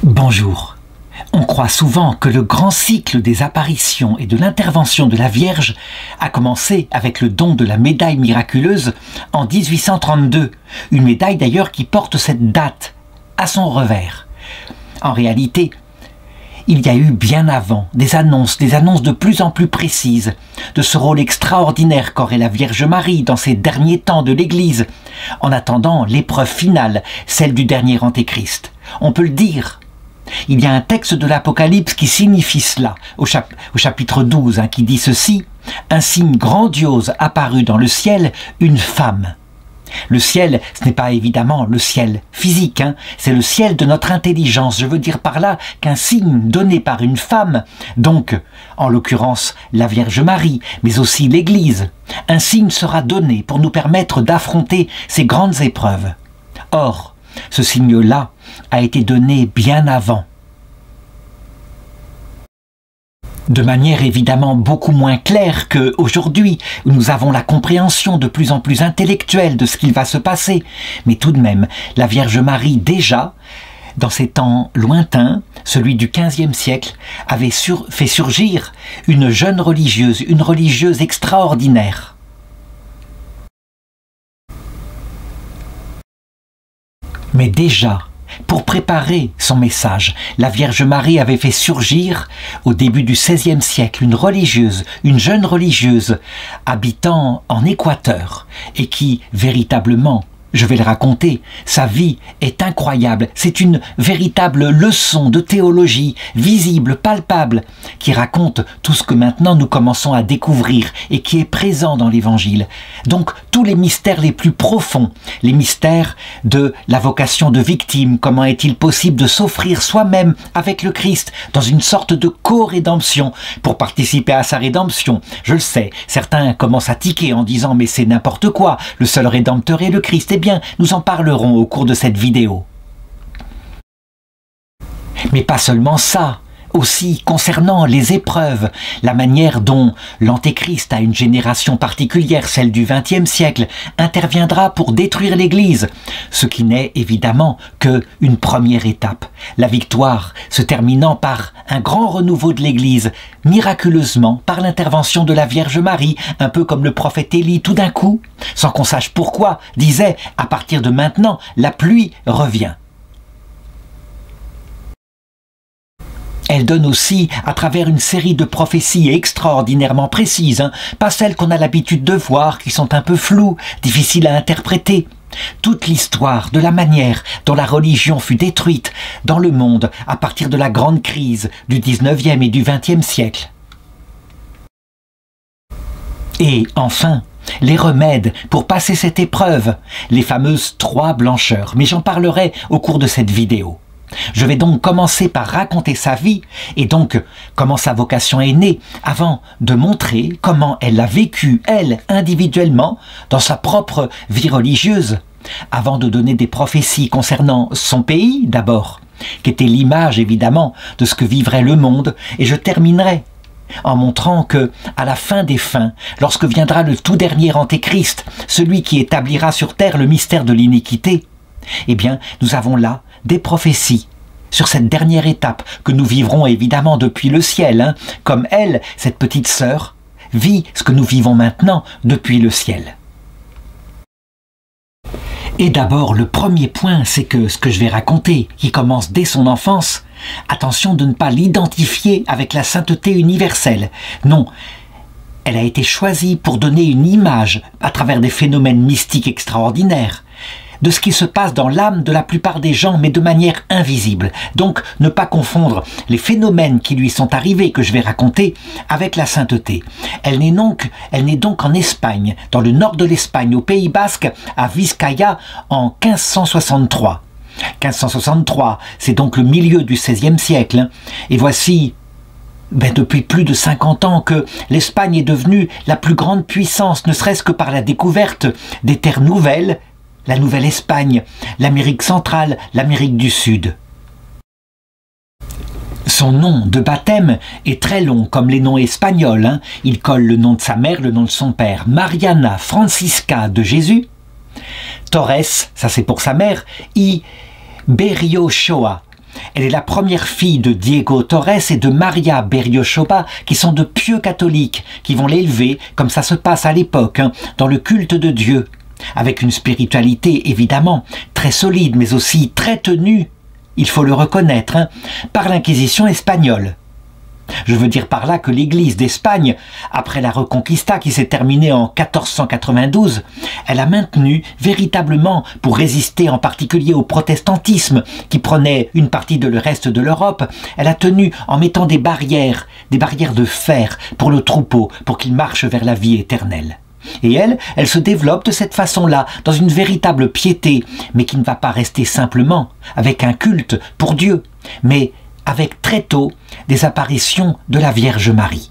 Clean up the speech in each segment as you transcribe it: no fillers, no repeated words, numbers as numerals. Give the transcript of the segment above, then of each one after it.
Bonjour. On croit souvent que le grand cycle des apparitions et de l'intervention de la Vierge a commencé avec le don de la médaille miraculeuse en 1832, une médaille d'ailleurs qui porte cette date à son revers. En réalité, il y a eu bien avant des annonces de plus en plus précises de ce rôle extraordinaire qu'aurait la Vierge Marie dans ces derniers temps de l'Église, en attendant l'épreuve finale, celle du dernier Antéchrist. On peut le dire. Il y a un texte de l'Apocalypse qui signifie cela, au chapitre 12, qui dit ceci: « Un signe grandiose apparut dans le ciel, une femme ». Le ciel, ce n'est pas évidemment le ciel physique, c'est le ciel de notre intelligence. Je veux dire par là qu'un signe donné par une femme, donc en l'occurrence la Vierge Marie, mais aussi l'Église, un signe sera donné pour nous permettre d'affronter ces grandes épreuves. Or, ce signe-là a été donné bien avant. De manière évidemment beaucoup moins claire qu'aujourd'hui, où nous avons la compréhension de plus en plus intellectuelle de ce qu'il va se passer. Mais tout de même, la Vierge Marie déjà, dans ces temps lointains, celui du XVe siècle, avait fait surgir une jeune religieuse, une religieuse extraordinaire. Mais déjà, pour préparer son message, la Vierge Marie avait fait surgir, au début du XVIe siècle, une jeune religieuse, habitant en Équateur, et qui, véritablement, je vais le raconter, sa vie est incroyable. C'est une véritable leçon de théologie, visible, palpable, qui raconte tout ce que maintenant nous commençons à découvrir et qui est présent dans l'Évangile. Donc, tous les mystères les plus profonds, les mystères de la vocation de victime, comment est-il possible de s'offrir soi-même avec le Christ dans une sorte de co-rédemption pour participer à sa rédemption. Je le sais, certains commencent à tiquer en disant « mais c'est n'importe quoi, le seul rédempteur est le Christ ». Eh bien, nous en parlerons au cours de cette vidéo. Mais pas seulement ça, aussi concernant les épreuves, la manière dont l'Antéchrist, à une génération particulière, celle du XXe siècle, interviendra pour détruire l'Église, ce qui n'est évidemment qu'une première étape. La victoire se terminant par un grand renouveau de l'Église, miraculeusement par l'intervention de la Vierge Marie, un peu comme le prophète Élie tout d'un coup, sans qu'on sache pourquoi, disait « à partir de maintenant, la pluie revient ». Elle donne aussi, à travers une série de prophéties extraordinairement précises, pas celles qu'on a l'habitude de voir, qui sont un peu floues, difficiles à interpréter, toute l'histoire de la manière dont la religion fut détruite dans le monde à partir de la grande crise du XIXe et du XXe siècle. Et enfin, les remèdes pour passer cette épreuve, les fameuses 3 blancheurs, mais j'en parlerai au cours de cette vidéo. Je vais donc commencer par raconter sa vie et donc comment sa vocation est née avant de montrer comment elle l'a vécu, elle, individuellement, dans sa propre vie religieuse, avant de donner des prophéties concernant son pays d'abord, qui était l'image évidemment de ce que vivrait le monde, et je terminerai en montrant que, à la fin des fins, lorsque viendra le tout dernier Antéchrist, celui qui établira sur terre le mystère de l'iniquité, eh bien, nous avons là des prophéties sur cette dernière étape que nous vivrons évidemment depuis le ciel, comme elle, cette petite sœur, vit ce que nous vivons maintenant depuis le ciel. Et d'abord, le premier point, c'est que ce que je vais raconter, qui commence dès son enfance, attention de ne pas l'identifier avec la sainteté universelle. Non, elle a été choisie pour donner une image à travers des phénomènes mystiques extraordinaires, de ce qui se passe dans l'âme de la plupart des gens, mais de manière invisible. Donc, ne pas confondre les phénomènes qui lui sont arrivés, que je vais raconter, avec la sainteté. Elle naît donc en Espagne, dans le nord de l'Espagne, au Pays Basque, à Vizcaya, en 1563. 1563, c'est donc le milieu du XVIe siècle. Et voici depuis plus de 50 ans que l'Espagne est devenue la plus grande puissance, ne serait-ce que par la découverte des terres nouvelles, la Nouvelle-Espagne, l'Amérique centrale, l'Amérique du Sud. Son nom de baptême est très long, comme les noms espagnols. Il colle le nom de sa mère, le nom de son père. Mariana Francisca de Jésus. Torres, ça c'est pour sa mère. I Berriochoa, Elle est la première fille de Diego Torres et de Maria Berriochoba, qui sont de pieux catholiques, qui vont l'élever, comme ça se passe à l'époque, dans le culte de Dieu, avec une spiritualité évidemment très solide, mais aussi très tenue, il faut le reconnaître, par l'Inquisition espagnole. Je veux dire par là que l'Église d'Espagne, après la Reconquista qui s'est terminée en 1492, elle a maintenu véritablement, pour résister en particulier au protestantisme qui prenait une partie de le reste de l'Europe, elle a tenu en mettant des barrières de fer pour le troupeau, pour qu'il marche vers la vie éternelle. Et elle se développe de cette façon-là, dans une véritable piété, mais qui ne va pas rester simplement avec un culte pour Dieu, mais avec très tôt des apparitions de la Vierge Marie.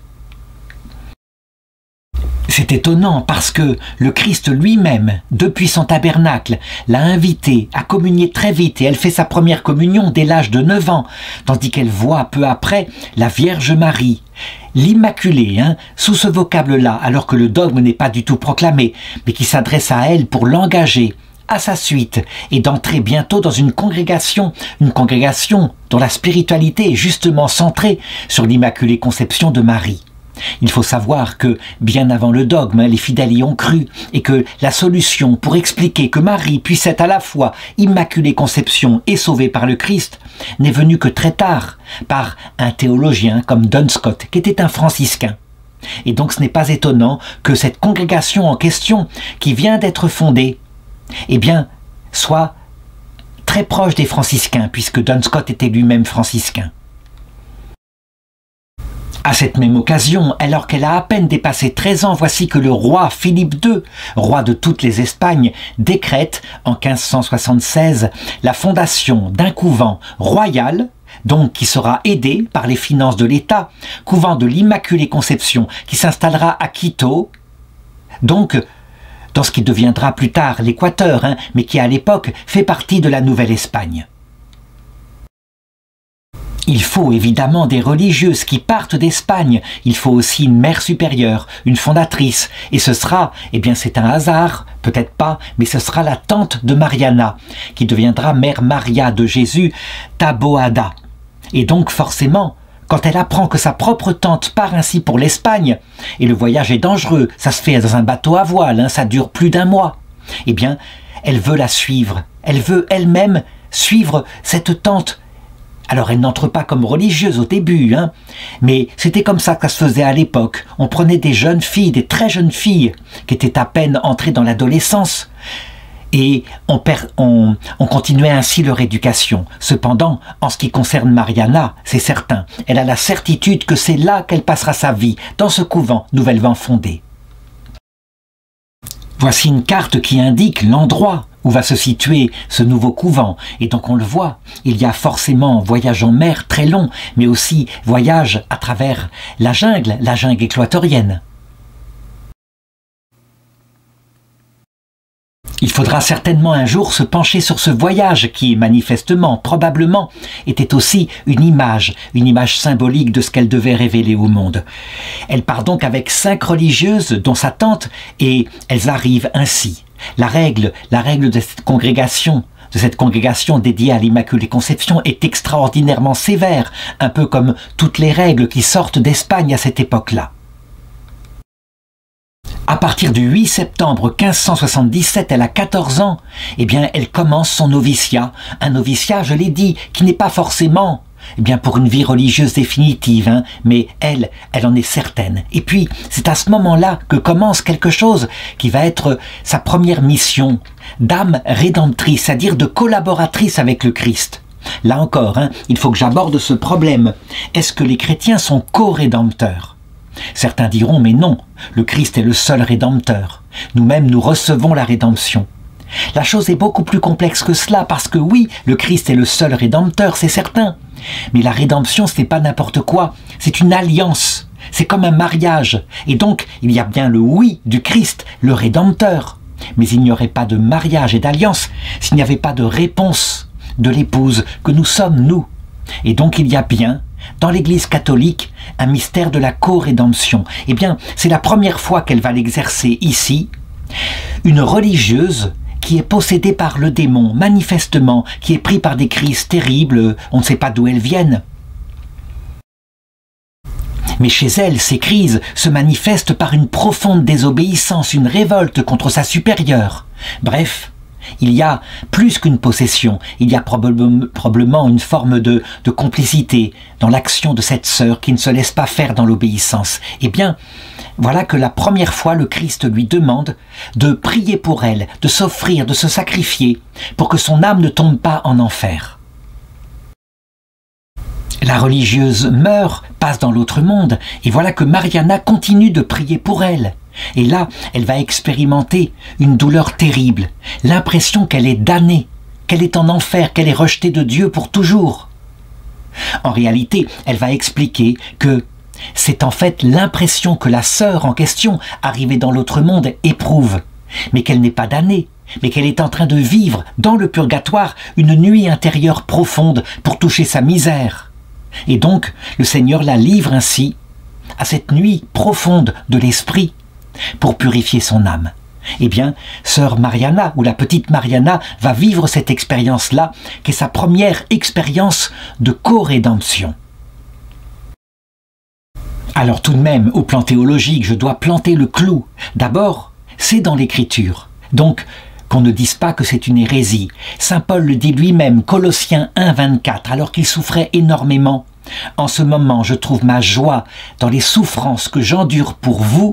C'est étonnant parce que le Christ lui-même, depuis son tabernacle, l'a invitée à communier très vite et elle fait sa première communion dès l'âge de 9 ans, tandis qu'elle voit peu après la Vierge Marie, l'Immaculée, sous ce vocable-là, alors que le dogme n'est pas du tout proclamé, mais qui s'adresse à elle pour l'engager à sa suite et d'entrer bientôt dans une congrégation dont la spiritualité est justement centrée sur l'Immaculée Conception de Marie. Il faut savoir que, bien avant le dogme, les fidèles y ont cru et que la solution pour expliquer que Marie puisse être à la fois Immaculée Conception et sauvée par le Christ n'est venue que très tard, par un théologien comme Duns Scotus, qui était un franciscain. Et donc ce n'est pas étonnant que cette congrégation en question, qui vient d'être fondée, soit très proche des franciscains, puisque Duns Scotus était lui-même franciscain. À cette même occasion, alors qu'elle a à peine dépassé 13 ans, voici que le roi Philippe II, roi de toutes les Espagnes, décrète en 1576 la fondation d'un couvent royal, donc qui sera aidé par les finances de l'État, couvent de l'Immaculée Conception, qui s'installera à Quito, donc dans ce qui deviendra plus tard l'Équateur, mais qui à l'époque fait partie de la Nouvelle-Espagne. Il faut évidemment des religieuses qui partent d'Espagne, il faut aussi une mère supérieure, une fondatrice, et ce sera, c'est un hasard, peut-être pas, mais ce sera la tante de Mariana, qui deviendra mère Maria de Jésus, Taboada. Et donc forcément, quand elle apprend que sa propre tante part ainsi pour l'Espagne, et le voyage est dangereux, ça se fait dans un bateau à voile, ça dure plus d'1 mois, elle veut la suivre, elle veut elle-même suivre cette tante. Alors elle n'entre pas comme religieuse au début, mais c'était comme ça que ça se faisait à l'époque. On prenait des jeunes filles, des très jeunes filles, qui étaient à peine entrées dans l'adolescence, et on continuait ainsi leur éducation. Cependant, en ce qui concerne Mariana, c'est certain, elle a la certitude que c'est là qu'elle passera sa vie, dans ce couvent nouvellement fondé. Voici une carte qui indique l'endroit où va se situer ce nouveau couvent. Et donc on le voit, il y a forcément voyage en mer très long, mais aussi voyage à travers la jungle équatorienne. Il faudra certainement un jour se pencher sur ce voyage qui, manifestement, probablement, était aussi une image symbolique de ce qu'elle devait révéler au monde. Elle part donc avec 5 religieuses, dont sa tante, et elles arrivent ainsi. La règle de cette congrégation dédiée à l'Immaculée Conception est extraordinairement sévère, un peu comme toutes les règles qui sortent d'Espagne à cette époque-là. À partir du 8 septembre 1577, elle a 14 ans, elle commence son noviciat. Un noviciat, je l'ai dit, qui n'est pas forcément pour une vie religieuse définitive, mais elle en est certaine. Et puis, c'est à ce moment-là que commence quelque chose qui va être sa première mission, d'âme rédemptrice, c'est-à-dire de collaboratrice avec le Christ. Là encore, il faut que j'aborde ce problème. Est-ce que les chrétiens sont co-rédempteurs ? Certains diront, mais non, le Christ est le seul rédempteur. Nous-mêmes, nous recevons la rédemption. La chose est beaucoup plus complexe que cela, parce que oui, le Christ est le seul rédempteur, c'est certain. Mais la rédemption, ce n'est pas n'importe quoi, c'est une alliance, c'est comme un mariage. Et donc, il y a bien le oui du Christ, le rédempteur. Mais il n'y aurait pas de mariage et d'alliance s'il n'y avait pas de réponse de l'épouse que nous sommes, nous. Et donc, il y a bien, dans l'Église catholique, un mystère de la co-rédemption. C'est la première fois qu'elle va l'exercer ici. Une religieuse qui est possédée par le démon, manifestement, qui est pris par des crises terribles, on ne sait pas d'où elles viennent. Mais chez elle, ces crises se manifestent par une profonde désobéissance, une révolte contre sa supérieure. Bref, il y a plus qu'une possession, il y a probablement une forme de complicité dans l'action de cette sœur qui ne se laisse pas faire dans l'obéissance. Eh bien, voilà que la première fois le Christ lui demande de prier pour elle, de s'offrir, de se sacrifier, pour que son âme ne tombe pas en enfer. La religieuse meurt, passe dans l'autre monde, et voilà que Mariana continue de prier pour elle. Et là, elle va expérimenter une douleur terrible, l'impression qu'elle est damnée, qu'elle est en enfer, qu'elle est rejetée de Dieu pour toujours. En réalité, elle va expliquer que c'est en fait l'impression que la sœur en question, arrivée dans l'autre monde, éprouve, mais qu'elle n'est pas damnée, mais qu'elle est en train de vivre dans le purgatoire une nuit intérieure profonde pour toucher sa misère. Et donc, le Seigneur la livre ainsi à cette nuit profonde de l'esprit pour purifier son âme. Eh bien, sœur Mariana, ou la petite Mariana, va vivre cette expérience-là, qui est sa première expérience de co-rédemption. Alors tout de même, au plan théologique, je dois planter le clou. D'abord, c'est dans l'Écriture. Donc, qu'on ne dise pas que c'est une hérésie. Saint Paul le dit lui-même, Colossiens 1, 24, alors qu'il souffrait énormément. En ce moment, je trouve ma joie dans les souffrances que j'endure pour vous,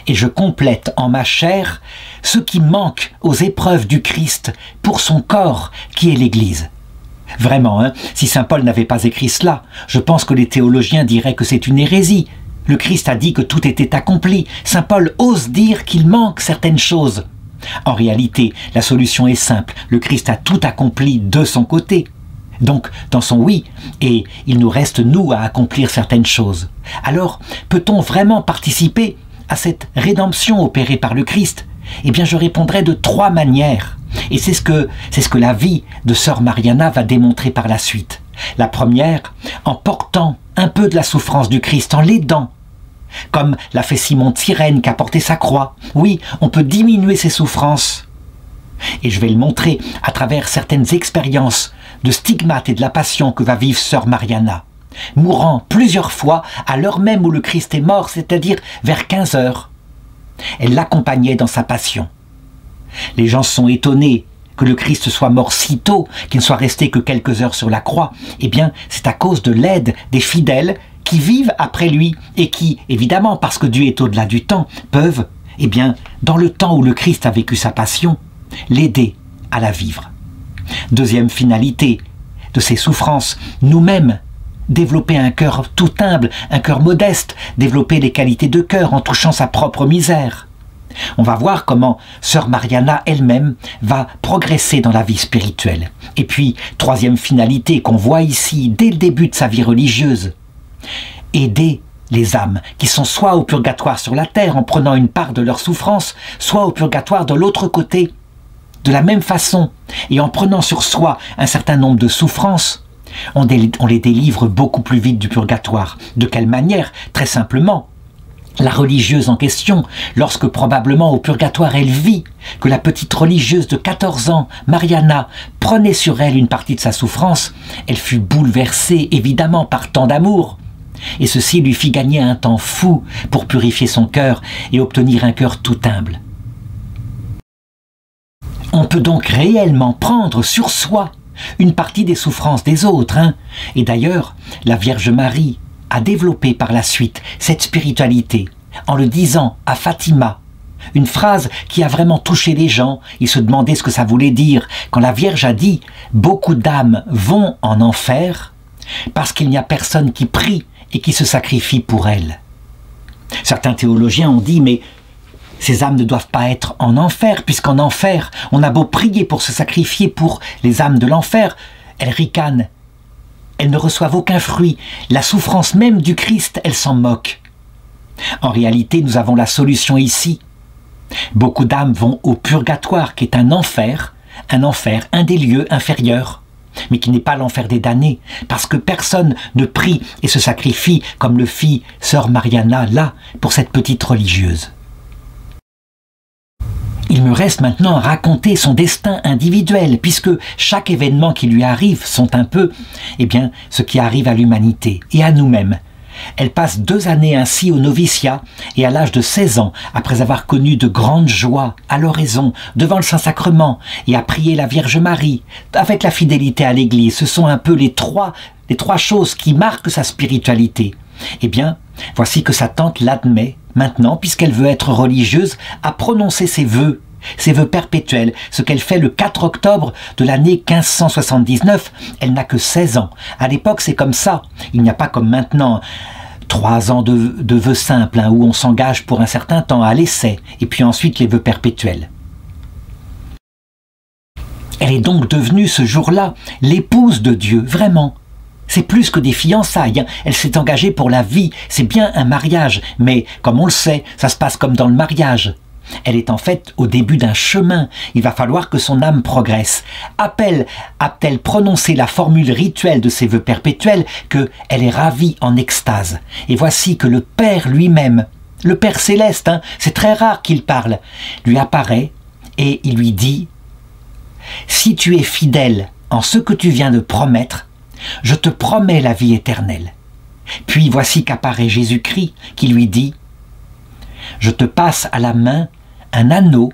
et je complète en ma chair ce qui manque aux épreuves du Christ pour son corps, qui est l'Église. Vraiment, hein, si Saint Paul n'avait pas écrit cela, je pense que les théologiens diraient que c'est une hérésie. Le Christ a dit que tout était accompli. Saint Paul ose dire qu'il manque certaines choses. En réalité, la solution est simple. Le Christ a tout accompli de son côté. Donc, dans son oui, et il nous reste, nous, à accomplir certaines choses. Alors, peut-on vraiment participer à cette rédemption opérée par le Christ? Eh bien, je répondrai de 3 manières. Et c'est ce que la vie de sœur Mariana va démontrer par la suite. La première, en portant un peu de la souffrance du Christ, en l'aidant. Comme l'a fait Simon de Cyrène qui a porté sa croix. Oui, on peut diminuer ses souffrances. Et je vais le montrer à travers certaines expériences de stigmates et de la passion que va vivre sœur Mariana, mourant plusieurs fois à l'heure même où le Christ est mort, c'est-à-dire vers 15 heures. Elle l'accompagnait dans sa passion. Les gens sont étonnés que le Christ soit mort si tôt, qu'il ne soit resté que quelques heures sur la croix. Eh bien, c'est à cause de l'aide des fidèles qui vivent après lui et qui, évidemment, parce que Dieu est au-delà du temps, peuvent, eh bien, dans le temps où le Christ a vécu sa passion, l'aider à la vivre. Deuxième finalité de ces souffrances, nous-mêmes, développer un cœur tout humble, un cœur modeste, développer les qualités de cœur en touchant sa propre misère. On va voir comment sœur Mariana elle-même va progresser dans la vie spirituelle. Et puis, troisième finalité qu'on voit ici dès le début de sa vie religieuse, aider les âmes qui sont soit au purgatoire sur la terre en prenant une part de leur souffrance, soit au purgatoire de l'autre côté. De la même façon, et en prenant sur soi un certain nombre de souffrances, on les délivre beaucoup plus vite du purgatoire. De quelle manière? Très simplement, la religieuse en question, lorsque probablement au purgatoire elle vit que la petite religieuse de 14 ans, Mariana, prenait sur elle une partie de sa souffrance, elle fut bouleversée évidemment par tant d'amour. Et ceci lui fit gagner un temps fou pour purifier son cœur et obtenir un cœur tout humble. On peut donc réellement prendre sur soi une partie des souffrances des autres. Et d'ailleurs, la Vierge Marie a développé par la suite cette spiritualité en le disant à Fatima. Une phrase qui a vraiment touché les gens. Ils se demandaient ce que ça voulait dire. Quand la Vierge a dit « Beaucoup d'âmes vont en enfer parce qu'il n'y a personne qui prie et qui se sacrifie pour elles. » Certains théologiens ont dit « Mais ces âmes ne doivent pas être en enfer, puisqu'en enfer, on a beau prier pour se sacrifier pour les âmes de l'enfer, elles ricanent, elles ne reçoivent aucun fruit. La souffrance même du Christ, elle s'en moque. » En réalité, nous avons la solution ici. Beaucoup d'âmes vont au purgatoire, qui est un enfer, un des lieux inférieurs, mais qui n'est pas l'enfer des damnés, parce que personne ne prie et se sacrifie comme le fit sœur Mariana là, pour cette petite religieuse. Il Il me reste maintenant à raconter son destin individuel, puisque chaque événement qui lui arrive sont un peu, eh bien, ce qui arrive à l'humanité et à nous-mêmes. Elle passe 2 années ainsi au noviciat, et à l'âge de 16 ans, après avoir connu de grandes joies à l'oraison, devant le Saint-Sacrement, et à prier la Vierge Marie, avec la fidélité à l'Église, ce sont un peu les trois choses qui marquent sa spiritualité. Eh bien, voici que sa tante l'admet, maintenant, puisqu'elle veut être religieuse, à prononcer ses vœux perpétuels, ce qu'elle fait le 4 octobre de l'année 1579. Elle n'a que 16 ans. À l'époque, c'est comme ça. Il n'y a pas comme maintenant 3 ans de vœux simples, où on s'engage pour un certain temps à l'essai, et puis ensuite les vœux perpétuels. Elle est donc devenue ce jour-là l'épouse de Dieu, vraiment. C'est plus que des fiançailles, elle s'est engagée pour la vie, c'est bien un mariage, mais comme on le sait, ça se passe comme dans le mariage. Elle est en fait au début d'un chemin, il va falloir que son âme progresse. A-t-elle prononcé la formule rituelle de ses vœux perpétuels qu'elle est ravie en extase. Et voici que le Père lui-même, le Père céleste, c'est très rare qu'il parle, lui apparaît et il lui dit « Si tu es fidèle en ce que tu viens de promettre, je te promets la vie éternelle. » Puis voici qu'apparaît Jésus-Christ qui lui dit « Je te passe à la main un anneau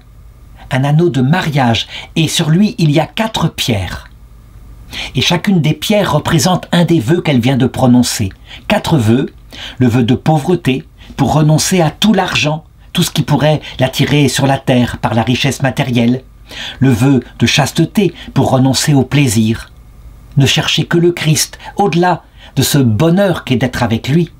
de mariage, et sur lui il y a 4 pierres. Et chacune des pierres représente un des vœux qu'elle vient de prononcer. 4 vœux, le vœu de pauvreté, pour renoncer à tout l'argent, tout ce qui pourrait l'attirer sur la terre par la richesse matérielle. Le vœu de chasteté, pour renoncer au plaisir. Ne chercher que le Christ, au-delà de ce bonheur qu'est d'être avec lui.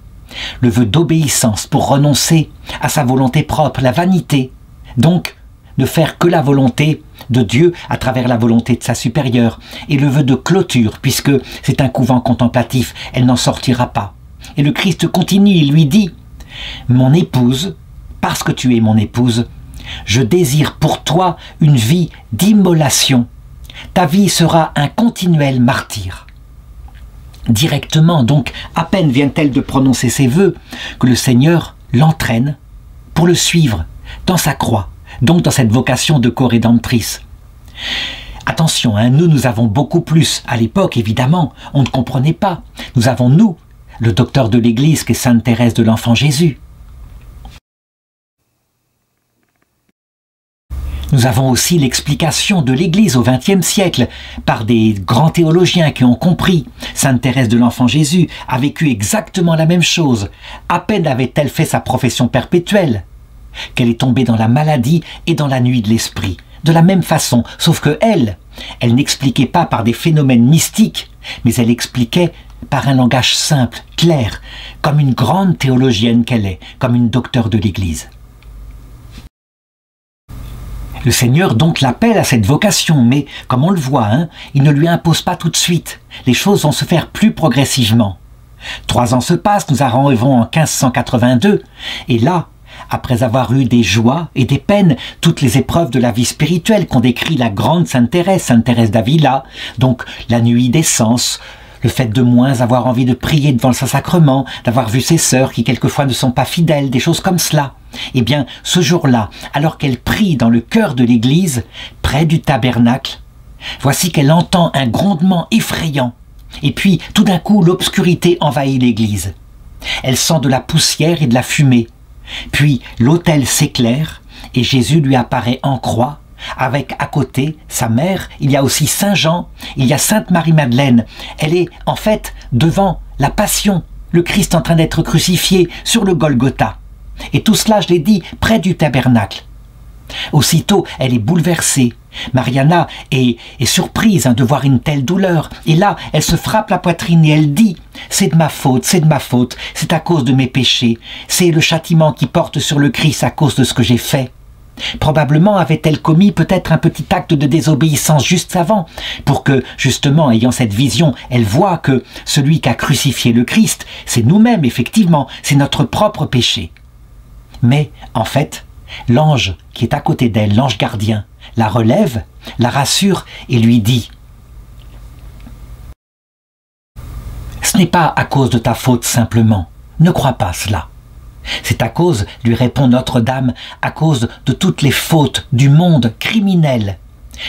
Le vœu d'obéissance, pour renoncer à sa volonté propre, la vanité. Donc, ne faire que la volonté de Dieu à travers la volonté de sa supérieure. Et le vœu de clôture, puisque c'est un couvent contemplatif, elle n'en sortira pas. Et le Christ continue, il lui dit « Mon épouse, parce que tu es mon épouse, je désire pour toi une vie d'immolation. Ta vie sera un continuel martyre. » Directement, donc, à peine vient-elle de prononcer ses vœux, que le Seigneur l'entraîne pour le suivre dans sa croix, donc dans cette vocation de co-rédemptrice. Attention, nous avons beaucoup plus. À l'époque, évidemment, on ne comprenait pas. Nous avons, nous, le docteur de l'Église qu'est Sainte Thérèse de l'Enfant Jésus. Nous avons aussi l'explication de l'Église au XXe siècle par des grands théologiens qui ont compris. Sainte Thérèse de l'Enfant Jésus a vécu exactement la même chose. À peine avait-elle fait sa profession perpétuelle qu'elle est tombée dans la maladie et dans la nuit de l'esprit. De la même façon, sauf que elle n'expliquait pas par des phénomènes mystiques, mais elle expliquait par un langage simple, clair, comme une grande théologienne qu'elle est, comme une docteure de l'Église. Le Seigneur donc l'appelle à cette vocation, mais comme on le voit, il ne lui impose pas tout de suite. Les choses vont se faire plus progressivement. 3 ans se passent, nous arrivons en 1582, et là, après avoir eu des joies et des peines, toutes les épreuves de la vie spirituelle qu'ont décrit la grande Sainte Thérèse d'Avila, donc la nuit des sens, le fait de moins avoir envie de prier devant le Saint-Sacrement, d'avoir vu ses sœurs qui quelquefois ne sont pas fidèles, des choses comme cela. Eh bien, ce jour-là, alors qu'elle prie dans le cœur de l'église, près du tabernacle, voici qu'elle entend un grondement effrayant. Et puis, tout d'un coup, l'obscurité envahit l'église. Elle sent de la poussière et de la fumée. Puis, l'autel s'éclaire et Jésus lui apparaît en croix, avec à côté sa mère, il y a aussi Saint Jean, il y a Sainte Marie-Madeleine. Elle est en fait devant la Passion, le Christ en train d'être crucifié sur le Golgotha. Et tout cela, je l'ai dit, près du tabernacle. Aussitôt, elle est bouleversée. Mariana est surprise de voir une telle douleur. Et là, elle se frappe la poitrine et elle dit « C'est de ma faute, c'est à cause de mes péchés. C'est le châtiment qui porte sur le Christ à cause de ce que j'ai fait. » Probablement avait-elle commis peut-être un petit acte de désobéissance juste avant, pour que, justement, ayant cette vision, elle voit que celui qui a crucifié le Christ, c'est nous-mêmes, effectivement, c'est notre propre péché. Mais, en fait, l'ange qui est à côté d'elle, l'ange gardien, la relève, la rassure et lui dit « Ce n'est pas à cause de ta faute simplement, ne crois pas cela. C'est à cause, lui répond Notre-Dame, à cause de toutes les fautes du monde criminel.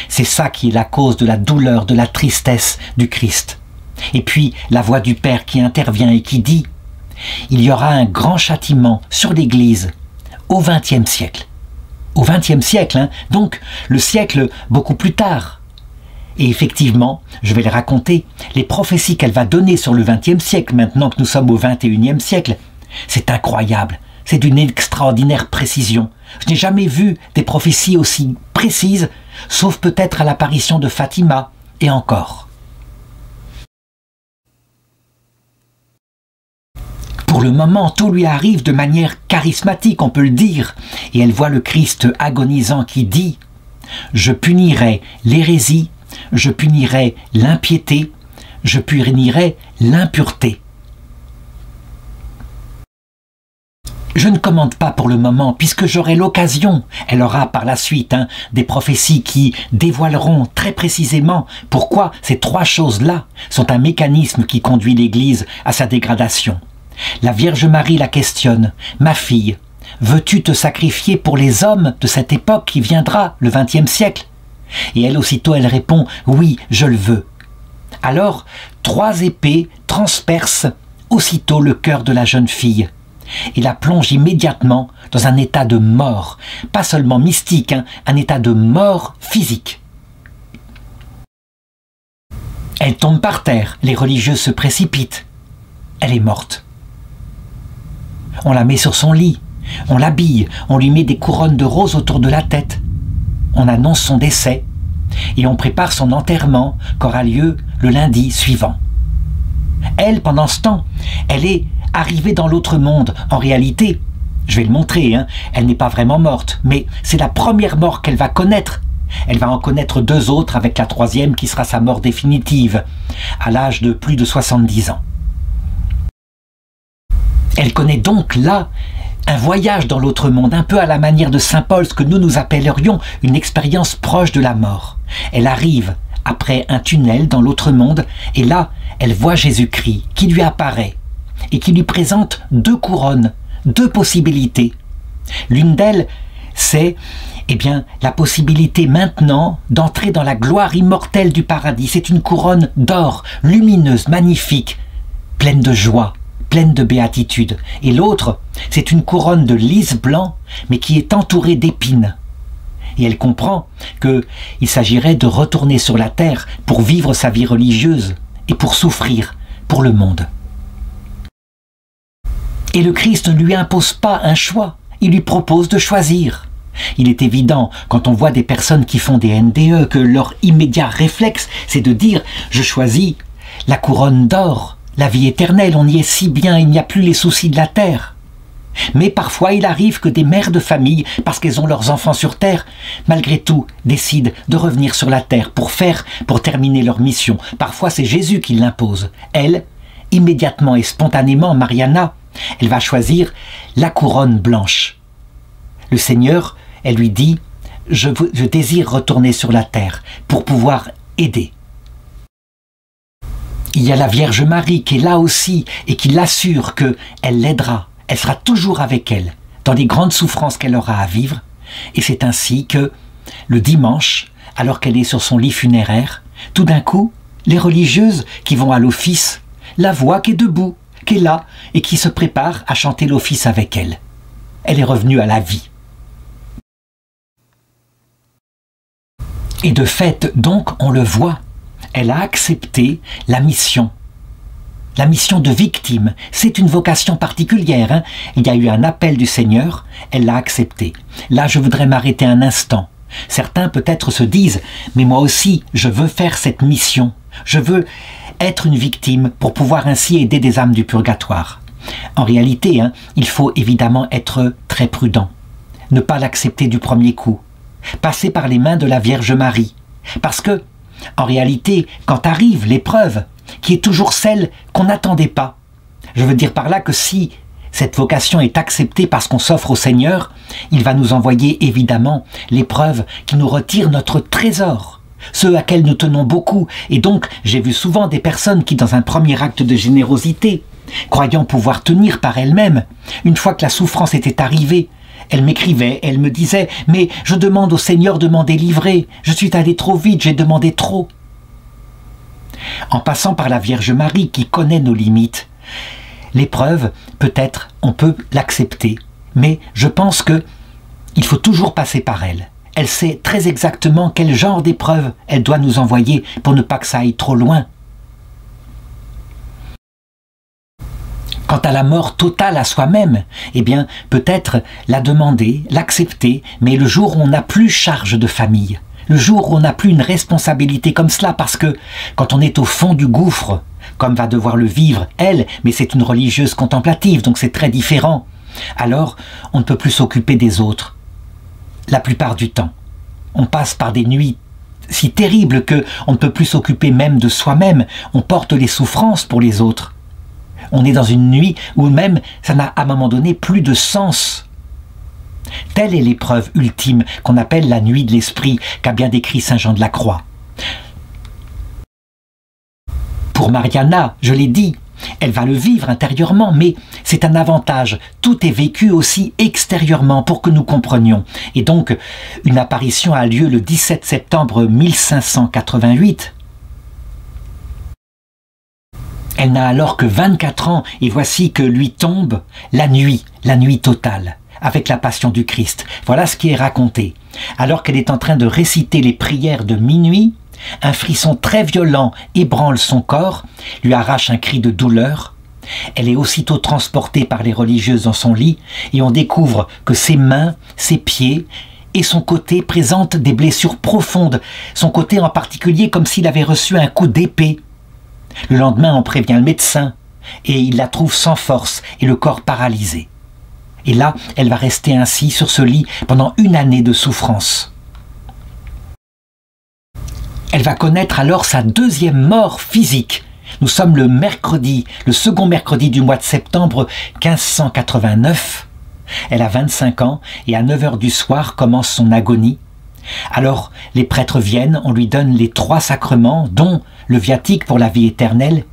C'est ça qui est la cause de la douleur, de la tristesse du Christ. Et puis la voix du Père qui intervient et qui dit « Il y aura un grand châtiment sur l'Église au XXe siècle. » Au XXe siècle, hein, donc le siècle beaucoup plus tard. Et effectivement, je vais le raconter, les prophéties qu'elle va donner sur le XXe siècle, maintenant que nous sommes au XXIe siècle, c'est incroyable, c'est d'une extraordinaire précision. Je n'ai jamais vu des prophéties aussi précises, sauf peut-être à l'apparition de Fatima, et encore. Pour le moment, tout lui arrive de manière charismatique, on peut le dire, et elle voit le Christ agonisant qui dit « Je punirai l'hérésie, je punirai l'impiété, je punirai l'impureté. » Je ne commande pas pour le moment, puisque j'aurai l'occasion. Elle aura par la suite des prophéties qui dévoileront très précisément pourquoi ces trois choses-là sont un mécanisme qui conduit l'Église à sa dégradation. La Vierge Marie la questionne. « Ma fille, veux-tu te sacrifier pour les hommes de cette époque qui viendra, le XXe siècle ?» Et elle aussitôt, elle répond « Oui, je le veux. » Alors, 3 épées transpercent aussitôt le cœur de la jeune fille et la plongent immédiatement dans un état de mort, pas seulement mystique, un état de mort physique. Elle tombe par terre, les religieuses se précipitent. Elle est morte. On la met sur son lit, on l'habille, on lui met des couronnes de roses autour de la tête. On annonce son décès et on prépare son enterrement qui aura lieu le lundi suivant. Elle, pendant ce temps, elle est arrivée dans l'autre monde. En réalité, je vais le montrer, elle n'est pas vraiment morte, mais c'est la première mort qu'elle va connaître. Elle va en connaître 2 autres avec la 3e qui sera sa mort définitive, à l'âge de plus de 70 ans. Elle connaît donc là un voyage dans l'autre monde, un peu à la manière de Saint Paul, ce que nous appellerions une expérience proche de la mort. Elle arrive après un tunnel dans l'autre monde, et là, elle voit Jésus-Christ qui lui apparaît et qui lui présente 2 couronnes, 2 possibilités. L'une d'elles, c'est la possibilité maintenant d'entrer dans la gloire immortelle du paradis. C'est une couronne d'or, lumineuse, magnifique, pleine de joie, pleine de béatitude. Et l'autre, c'est une couronne de lys blanc, mais qui est entourée d'épines. Et elle comprend qu'il s'agirait de retourner sur la terre pour vivre sa vie religieuse et pour souffrir pour le monde. Et le Christ ne lui impose pas un choix, il lui propose de choisir. Il est évident, quand on voit des personnes qui font des NDE, que leur immédiat réflexe, c'est de dire « je choisis la couronne d'or, la vie éternelle, on y est si bien, il n'y a plus les soucis de la terre ». Mais parfois il arrive que des mères de famille, parce qu'elles ont leurs enfants sur terre, malgré tout décident de revenir sur la terre pour terminer leur mission. Parfois c'est Jésus qui l'impose. Elle, immédiatement et spontanément, Mariana, elle va choisir la couronne blanche. Le Seigneur, elle lui dit « je désire retourner sur la terre pour pouvoir aider ». Il y a la Vierge Marie qui est là aussi et qui l'assure qu'elle l'aidera. Elle sera toujours avec elle dans les grandes souffrances qu'elle aura à vivre. Et c'est ainsi que, le dimanche, alors qu'elle est sur son lit funéraire, tout d'un coup, les religieuses qui vont à l'office la voient qui est debout, qui est là et qui se prépare à chanter l'office avec elle. Elle est revenue à la vie. Et de fait, donc, on le voit, elle a accepté la mission de victime. C'est une vocation particulière. Il y a eu un appel du Seigneur, elle l'a accepté. Là, je voudrais m'arrêter un instant. Certains peut-être se disent « mais moi aussi, je veux faire cette mission. Je veux être une victime pour pouvoir ainsi aider des âmes du purgatoire. » En réalité, il faut évidemment être très prudent. Ne pas l'accepter du premier coup. Passer par les mains de la Vierge Marie. Parce que, en réalité, quand arrive l'épreuve, qui est toujours celle qu'on n'attendait pas. Je veux dire par là que si cette vocation est acceptée parce qu'on s'offre au Seigneur, il va nous envoyer évidemment l'épreuve qui nous retire notre trésor, ceux à quels nous tenons beaucoup. Et donc, j'ai vu souvent des personnes qui, dans un premier acte de générosité, croyant pouvoir tenir par elle-même. Une fois que la souffrance était arrivée, elle m'écrivait, elle me disait « Mais je demande au Seigneur de m'en délivrer, je suis allé trop vite, j'ai demandé trop. » En passant par la Vierge Marie qui connaît nos limites, l'épreuve, peut-être, on peut l'accepter, mais je pense que il faut toujours passer par elle. Elle sait très exactement quel genre d'épreuve elle doit nous envoyer pour ne pas que ça aille trop loin. Quant à la mort totale à soi-même, eh bien, peut-être la demander, l'accepter, mais le jour où on n'a plus charge de famille, le jour où on n'a plus une responsabilité comme cela, parce que quand on est au fond du gouffre, comme va devoir le vivre elle, mais c'est une religieuse contemplative, donc c'est très différent, alors on ne peut plus s'occuper des autres. La plupart du temps, on passe par des nuits si terribles qu'on ne peut plus s'occuper même de soi-même, on porte les souffrances pour les autres. On est dans une nuit où même ça n'a à un moment donné plus de sens. Telle est l'épreuve ultime qu'on appelle la nuit de l'esprit, qu'a bien décrit saint Jean de la Croix. Pour Mariana, je l'ai dit, elle va le vivre intérieurement, mais c'est un avantage. Tout est vécu aussi extérieurement pour que nous comprenions. Et donc, une apparition a lieu le 17 septembre 1588. Elle n'a alors que 24 ans et voici que lui tombe la nuit totale, avec la passion du Christ. Voilà ce qui est raconté. Alors qu'elle est en train de réciter les prières de minuit, un frisson très violent ébranle son corps, lui arrache un cri de douleur. Elle est aussitôt transportée par les religieuses dans son lit et on découvre que ses mains, ses pieds et son côté présentent des blessures profondes, son côté en particulier comme s'il avait reçu un coup d'épée. Le lendemain, on prévient le médecin et il la trouve sans force et le corps paralysé. Et là, elle va rester ainsi sur ce lit pendant une année de souffrance. Elle va connaître alors sa deuxième mort physique. Nous sommes le mercredi, le second mercredi du mois de septembre 1589. Elle a 25 ans et à 9 h du soir commence son agonie. Alors les prêtres viennent, on lui donne les 3 sacrements, dont le viatique pour la vie éternelle.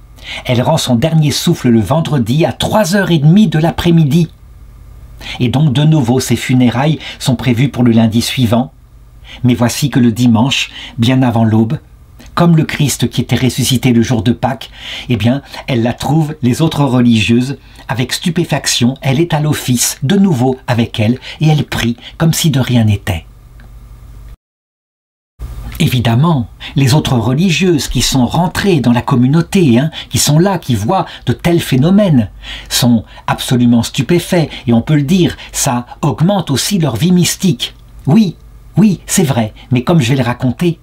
Elle rend son dernier souffle le vendredi à 3h30 de l'après-midi. Et donc de nouveau ses funérailles sont prévues pour le lundi suivant. Mais voici que le dimanche, bien avant l'aube, comme le Christ qui était ressuscité le jour de Pâques, eh bien, elle la trouve, les autres religieuses, avec stupéfaction, elle est à l'office, de nouveau avec elle, et elle prie comme si de rien n'était. Évidemment, les autres religieuses qui sont rentrées dans la communauté, qui sont là, qui voient de tels phénomènes, sont absolument stupéfaits, et on peut le dire, ça augmente aussi leur vie mystique. Oui, c'est vrai, mais comme je vais le raconter,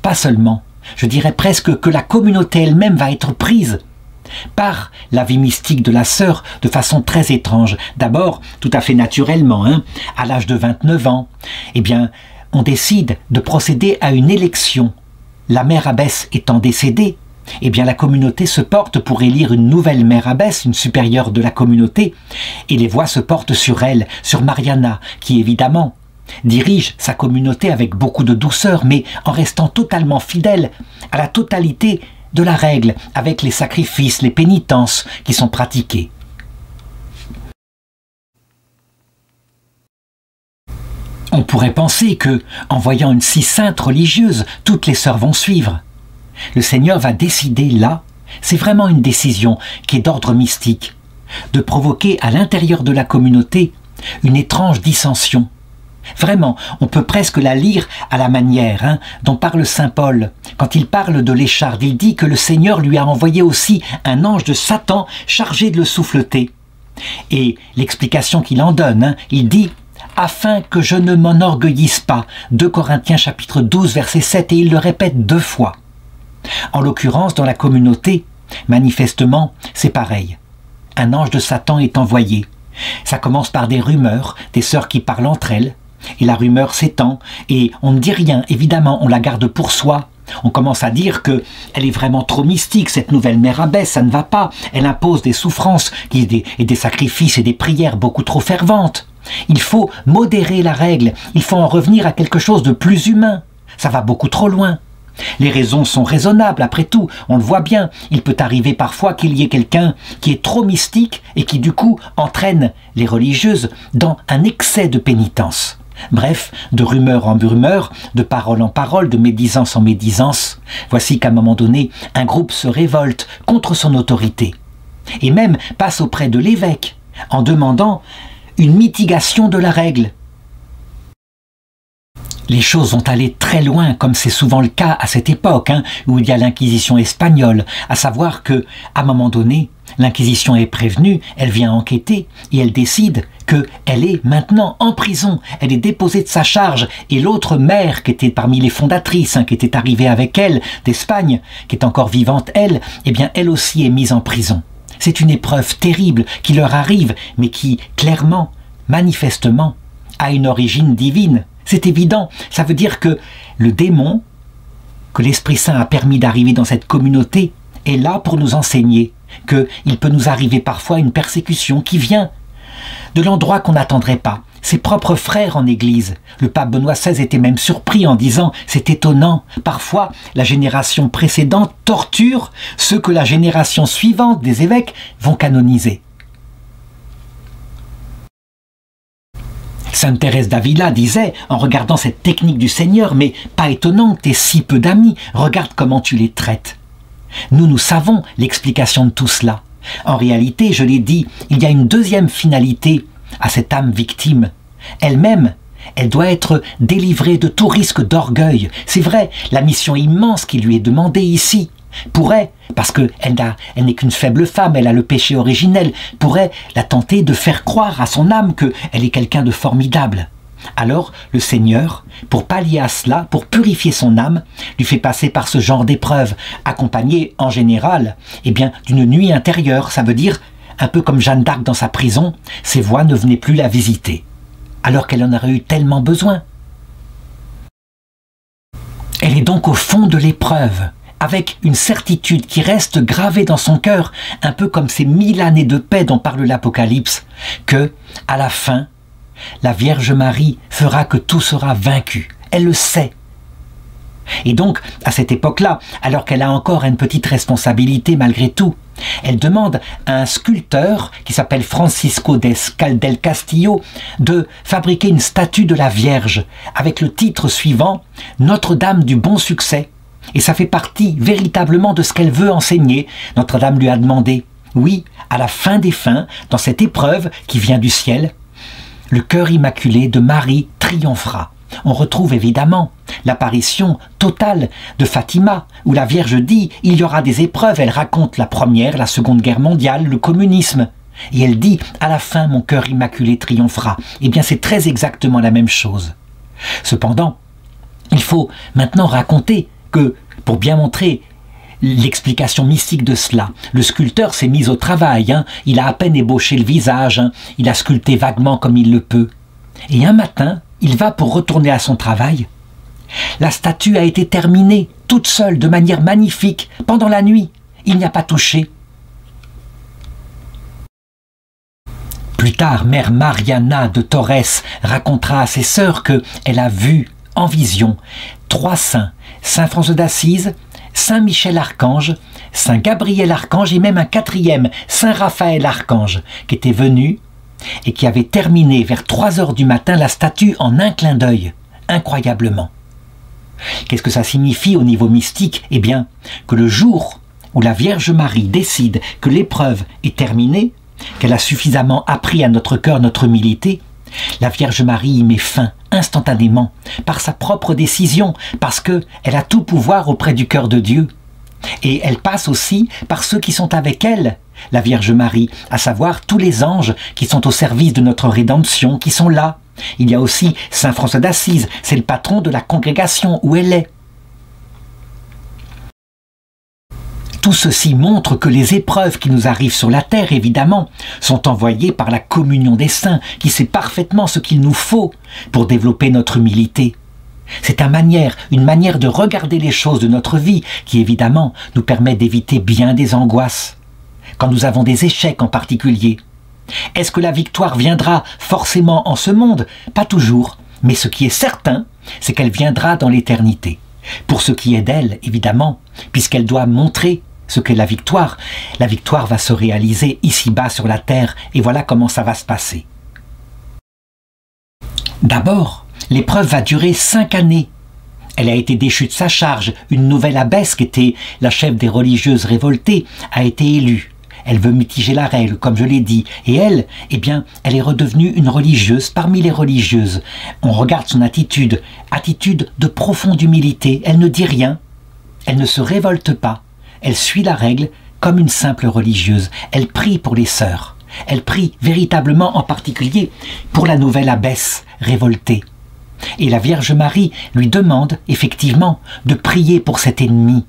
pas seulement. Je dirais presque que la communauté elle-même va être prise par la vie mystique de la sœur de façon très étrange. D'abord, tout à fait naturellement, à l'âge de 29 ans, eh bien, on décide de procéder à une élection. La mère abbesse étant décédée, eh bien, la communauté se porte pour élire une nouvelle mère abbesse, une supérieure de la communauté, et les voix se portent sur elle, sur Mariana, qui évidemment dirige sa communauté avec beaucoup de douceur, mais en restant totalement fidèle à la totalité de la règle, avec les sacrifices, les pénitences qui sont pratiqués. On pourrait penser que, en voyant une si sainte religieuse, toutes les sœurs vont suivre. Le Seigneur va décider là, c'est vraiment une décision qui est d'ordre mystique, de provoquer à l'intérieur de la communauté une étrange dissension. Vraiment, on peut presque la lire à la manière dont parle saint Paul. Quand il parle de l'écharde, il dit que le Seigneur lui a envoyé aussi un ange de Satan chargé de le souffleter. Et l'explication qu'il en donne, il dit « afin que je ne m'enorgueillisse pas », 2 Corinthiens chapitre 12 verset 7, et il le répète 2 fois. En l'occurrence, dans la communauté, manifestement, c'est pareil. Un ange de Satan est envoyé. Ça commence par des rumeurs, des sœurs qui parlent entre elles, et la rumeur s'étend, et on ne dit rien, évidemment, on la garde pour soi. On commence à dire qu'elle est vraiment trop mystique, cette nouvelle mère abbesse, ça ne va pas. Elle impose des souffrances et des sacrifices et des prières beaucoup trop ferventes. Il faut modérer la règle, il faut en revenir à quelque chose de plus humain. Ça va beaucoup trop loin. Les raisons sont raisonnables, après tout, on le voit bien. Il peut arriver parfois qu'il y ait quelqu'un qui est trop mystique et qui du coup entraîne les religieuses dans un excès de pénitence. Bref, de rumeur en rumeur, de parole en parole, de médisance en médisance, voici qu'à un moment donné, un groupe se révolte contre son autorité et même passe auprès de l'évêque en demandant une mitigation de la règle. Les choses ont allé très loin, comme c'est souvent le cas à cette époque, où il y a l'Inquisition espagnole, à savoir que, à un moment donné, l'Inquisition est prévenue, elle vient enquêter et elle décide qu'elle est maintenant en prison, elle est déposée de sa charge, et l'autre mère qui était parmi les fondatrices, qui était arrivée avec elle d'Espagne, qui est encore vivante elle, eh bien elle aussi est mise en prison. C'est une épreuve terrible qui leur arrive, mais qui, clairement, manifestement, a une origine divine. C'est évident, ça veut dire que le démon, que l'Esprit Saint a permis d'arriver dans cette communauté, est là pour nous enseigner qu'il peut nous arriver parfois une persécution qui vient de l'endroit qu'on n'attendrait pas. Ses propres frères en Église. Le pape Benoît XVI était même surpris en disant « C'est étonnant, parfois la génération précédente torture ceux que la génération suivante des évêques vont canoniser ». Sainte Thérèse d'Avila disait, en regardant cette technique du Seigneur, « Mais pas étonnant que tu aies si peu d'amis, regarde comment tu les traites. » Nous savons l'explication de tout cela. En réalité, je l'ai dit, il y a une deuxième finalité à cette âme victime. Elle-même, elle doit être délivrée de tout risque d'orgueil. C'est vrai, la mission immense qui lui est demandée ici pourrait, parce qu'elle n'est qu'une faible femme, elle a le péché originel, pourrait la tenter de faire croire à son âme qu'elle est quelqu'un de formidable. Alors, le Seigneur, pour pallier à cela, pour purifier son âme, lui fait passer par ce genre d'épreuve, accompagnée, en général, d'une nuit intérieure. Ça veut dire, un peu comme Jeanne d'Arc dans sa prison, ses voix ne venaient plus la visiter, alors qu'elle en aurait eu tellement besoin. Elle est donc au fond de l'épreuve, avec une certitude qui reste gravée dans son cœur, un peu comme ces 1000 années de paix dont parle l'Apocalypse, que, à la fin, la Vierge Marie fera que tout sera vaincu. Elle le sait. Et donc, à cette époque-là, alors qu'elle a encore une petite responsabilité malgré tout, elle demande à un sculpteur qui s'appelle Francisco del Castillo de fabriquer une statue de la Vierge avec le titre suivant « Notre-Dame du bon succès ». Et ça fait partie véritablement de ce qu'elle veut enseigner. Notre-Dame lui a demandé, oui, à la fin des fins, dans cette épreuve qui vient du ciel, le cœur immaculé de Marie triomphera. On retrouve évidemment l'apparition totale de Fatima, où la Vierge dit « il y aura des épreuves ». Elle raconte la Première, la Seconde Guerre mondiale, le communisme. Et elle dit « à la fin, mon cœur immaculé triomphera ». Eh bien, c'est très exactement la même chose. Cependant, il faut maintenant raconter que, pour bien montrer l'explication mystique de cela, le sculpteur s'est mis au travail, il a à peine ébauché le visage, il a sculpté vaguement comme il le peut. Et un matin, il va pour retourner à son travail. La statue a été terminée, toute seule, de manière magnifique, pendant la nuit. Il n'y a pas touché. Plus tard, mère Mariana de Torres racontera à ses sœurs qu'elle a vu, en vision, 3 saints, Saint François d'Assise, Saint Michel Archange, Saint Gabriel Archange et même un 4e, Saint Raphaël Archange, qui était venu et qui avait terminé vers 3 heures du matin la statue en un clin d'œil, incroyablement. Qu'est-ce que ça signifie au niveau mystique? Eh bien, que le jour où la Vierge Marie décide que l'épreuve est terminée, qu'elle a suffisamment appris à notre cœur notre humilité, la Vierge Marie y met fin instantanément, par sa propre décision, parce qu'elle a tout pouvoir auprès du cœur de Dieu. Et elle passe aussi par ceux qui sont avec elle, la Vierge Marie, à savoir tous les anges qui sont au service de notre rédemption, qui sont là. Il y a aussi Saint François d'Assise, c'est le patron de la congrégation où elle est. Tout ceci montre que les épreuves qui nous arrivent sur la terre, évidemment, sont envoyées par la communion des saints, qui sait parfaitement ce qu'il nous faut pour développer notre humilité. C'est une manière de regarder les choses de notre vie qui, évidemment, nous permet d'éviter bien des angoisses. Quand nous avons des échecs en particulier. Est-ce que la victoire viendra forcément en ce monde? Pas toujours. Mais ce qui est certain, c'est qu'elle viendra dans l'éternité. Pour ce qui est d'elle, évidemment, puisqu'elle doit montrer ce qu'est la victoire va se réaliser ici-bas sur la terre, et voilà comment ça va se passer. D'abord, l'épreuve va durer 5 années. Elle a été déchue de sa charge. Une nouvelle abbesse, qui était la chef des religieuses révoltées, a été élue. Elle veut mitiger la règle, comme je l'ai dit. Et elle, eh bien, elle est redevenue une religieuse parmi les religieuses. On regarde son attitude, attitude de profonde humilité. Elle ne dit rien, elle ne se révolte pas. Elle suit la règle comme une simple religieuse. Elle prie pour les sœurs. Elle prie véritablement, en particulier, pour la nouvelle abbesse révoltée. Et la Vierge Marie lui demande, effectivement, de prier pour cet ennemi.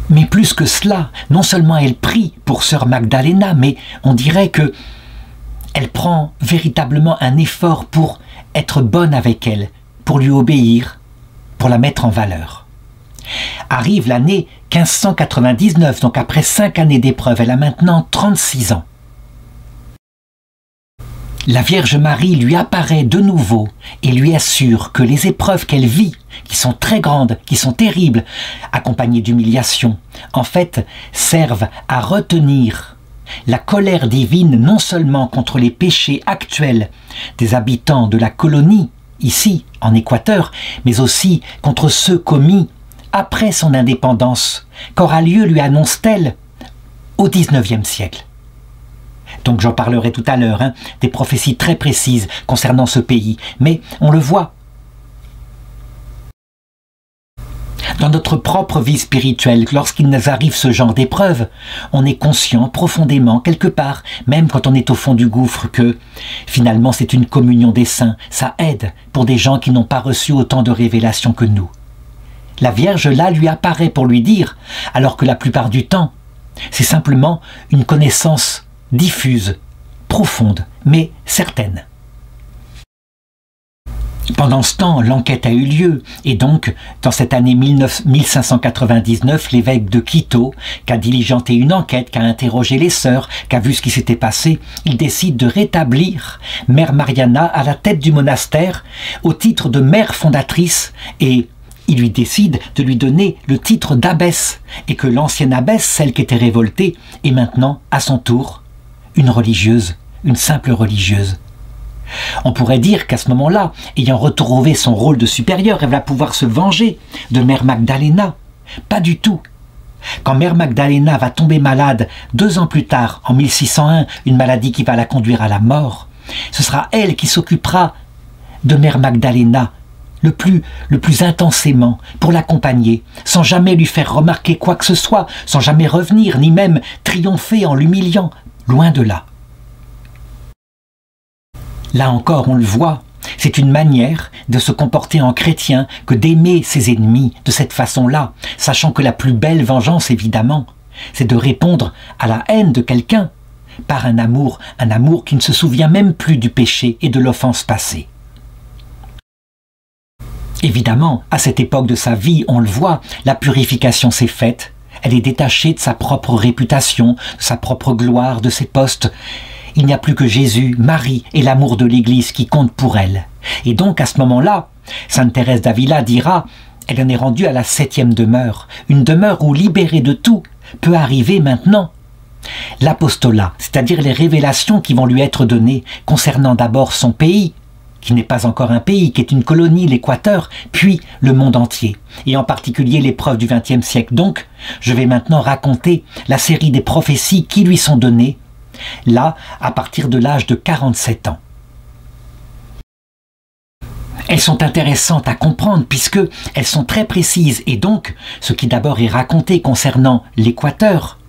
Mais plus que cela, non seulement elle prie pour sœur Magdalena, mais on dirait que elle prend véritablement un effort pour être bonne avec elle, pour lui obéir, pour la mettre en valeur. Arrive l'année 1599, donc après 5 années d'épreuve, elle a maintenant 36 ans. La Vierge Marie lui apparaît de nouveau et lui assure que les épreuves qu'elle vit, qui sont très grandes, qui sont terribles, accompagnées d'humiliation, en fait, servent à retenir la colère divine non seulement contre les péchés actuels des habitants de la colonie, ici, en Équateur, mais aussi contre ceux commis après son indépendance, qu'aura lieu, lui annonce-t-elle, au XIXe siècle. Donc j'en parlerai tout à l'heure, des prophéties très précises concernant ce pays. Mais on le voit. Dans notre propre vie spirituelle, lorsqu'il nous arrive ce genre d'épreuve, on est conscient profondément, quelque part, même quand on est au fond du gouffre, que finalement c'est une communion des saints. Ça aide pour des gens qui n'ont pas reçu autant de révélations que nous. La Vierge là lui apparaît pour lui dire, alors que la plupart du temps, c'est simplement une connaissance diffuse, profonde, mais certaine. Pendant ce temps, l'enquête a eu lieu, et donc, dans cette année 1599, l'évêque de Quito, qui a diligenté une enquête, qui a interrogé les sœurs, qui a vu ce qui s'était passé, il décide de rétablir Mère Mariana à la tête du monastère, au titre de mère fondatrice, et il lui décide de lui donner le titre d'abbesse, et que l'ancienne abbesse, celle qui était révoltée, est maintenant, à son tour, une religieuse, une simple religieuse. On pourrait dire qu'à ce moment-là, ayant retrouvé son rôle de supérieure, elle va pouvoir se venger de Mère Magdalena. Pas du tout. Quand Mère Magdalena va tomber malade 2 ans plus tard, en 1601, une maladie qui va la conduire à la mort, ce sera elle qui s'occupera de Mère Magdalena le plus intensément pour l'accompagner, sans jamais lui faire remarquer quoi que ce soit, sans jamais revenir, ni même triompher en l'humiliant. Loin de là. Là encore, on le voit, c'est une manière de se comporter en chrétien que d'aimer ses ennemis de cette façon-là, sachant que la plus belle vengeance, évidemment, c'est de répondre à la haine de quelqu'un par un amour qui ne se souvient même plus du péché et de l'offense passée. Évidemment, à cette époque de sa vie, on le voit, la purification s'est faite. Elle est détachée de sa propre réputation, de sa propre gloire, de ses postes. Il n'y a plus que Jésus, Marie et l'amour de l'Église qui comptent pour elle. Et donc, à ce moment-là, Sainte Thérèse d'Avila dira, elle en est rendue à la 7e demeure, une demeure où, libérée de tout, peut arriver maintenant l'apostolat, c'est-à-dire les révélations qui vont lui être données concernant d'abord son pays, qui n'est pas encore un pays, qui est une colonie, l'Équateur, puis le monde entier, et en particulier l'épreuve du XXe siècle. Donc, je vais maintenant raconter la série des prophéties qui lui sont données, là, à partir de l'âge de 47 ans. Elles sont intéressantes à comprendre puisque elles sont très précises, et donc, ce qui d'abord est raconté concernant l'Équateur,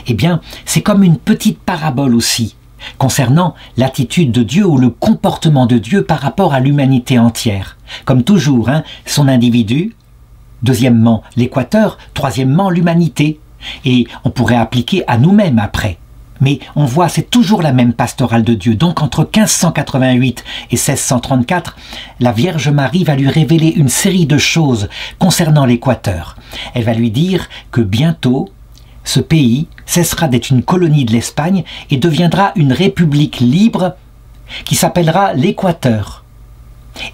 eh bien, c'est comme une petite parabole aussi, concernant l'attitude de Dieu ou le comportement de Dieu par rapport à l'humanité entière. Comme toujours, son individu, deuxièmement l'Équateur, troisièmement l'humanité. Et on pourrait appliquer à nous-mêmes après. Mais on voit, c'est toujours la même pastorale de Dieu. Donc entre 1588 et 1634, la Vierge Marie va lui révéler une série de choses concernant l'Équateur. Elle va lui dire que bientôt, ce pays cessera d'être une colonie de l'Espagne et deviendra une république libre qui s'appellera l'Équateur.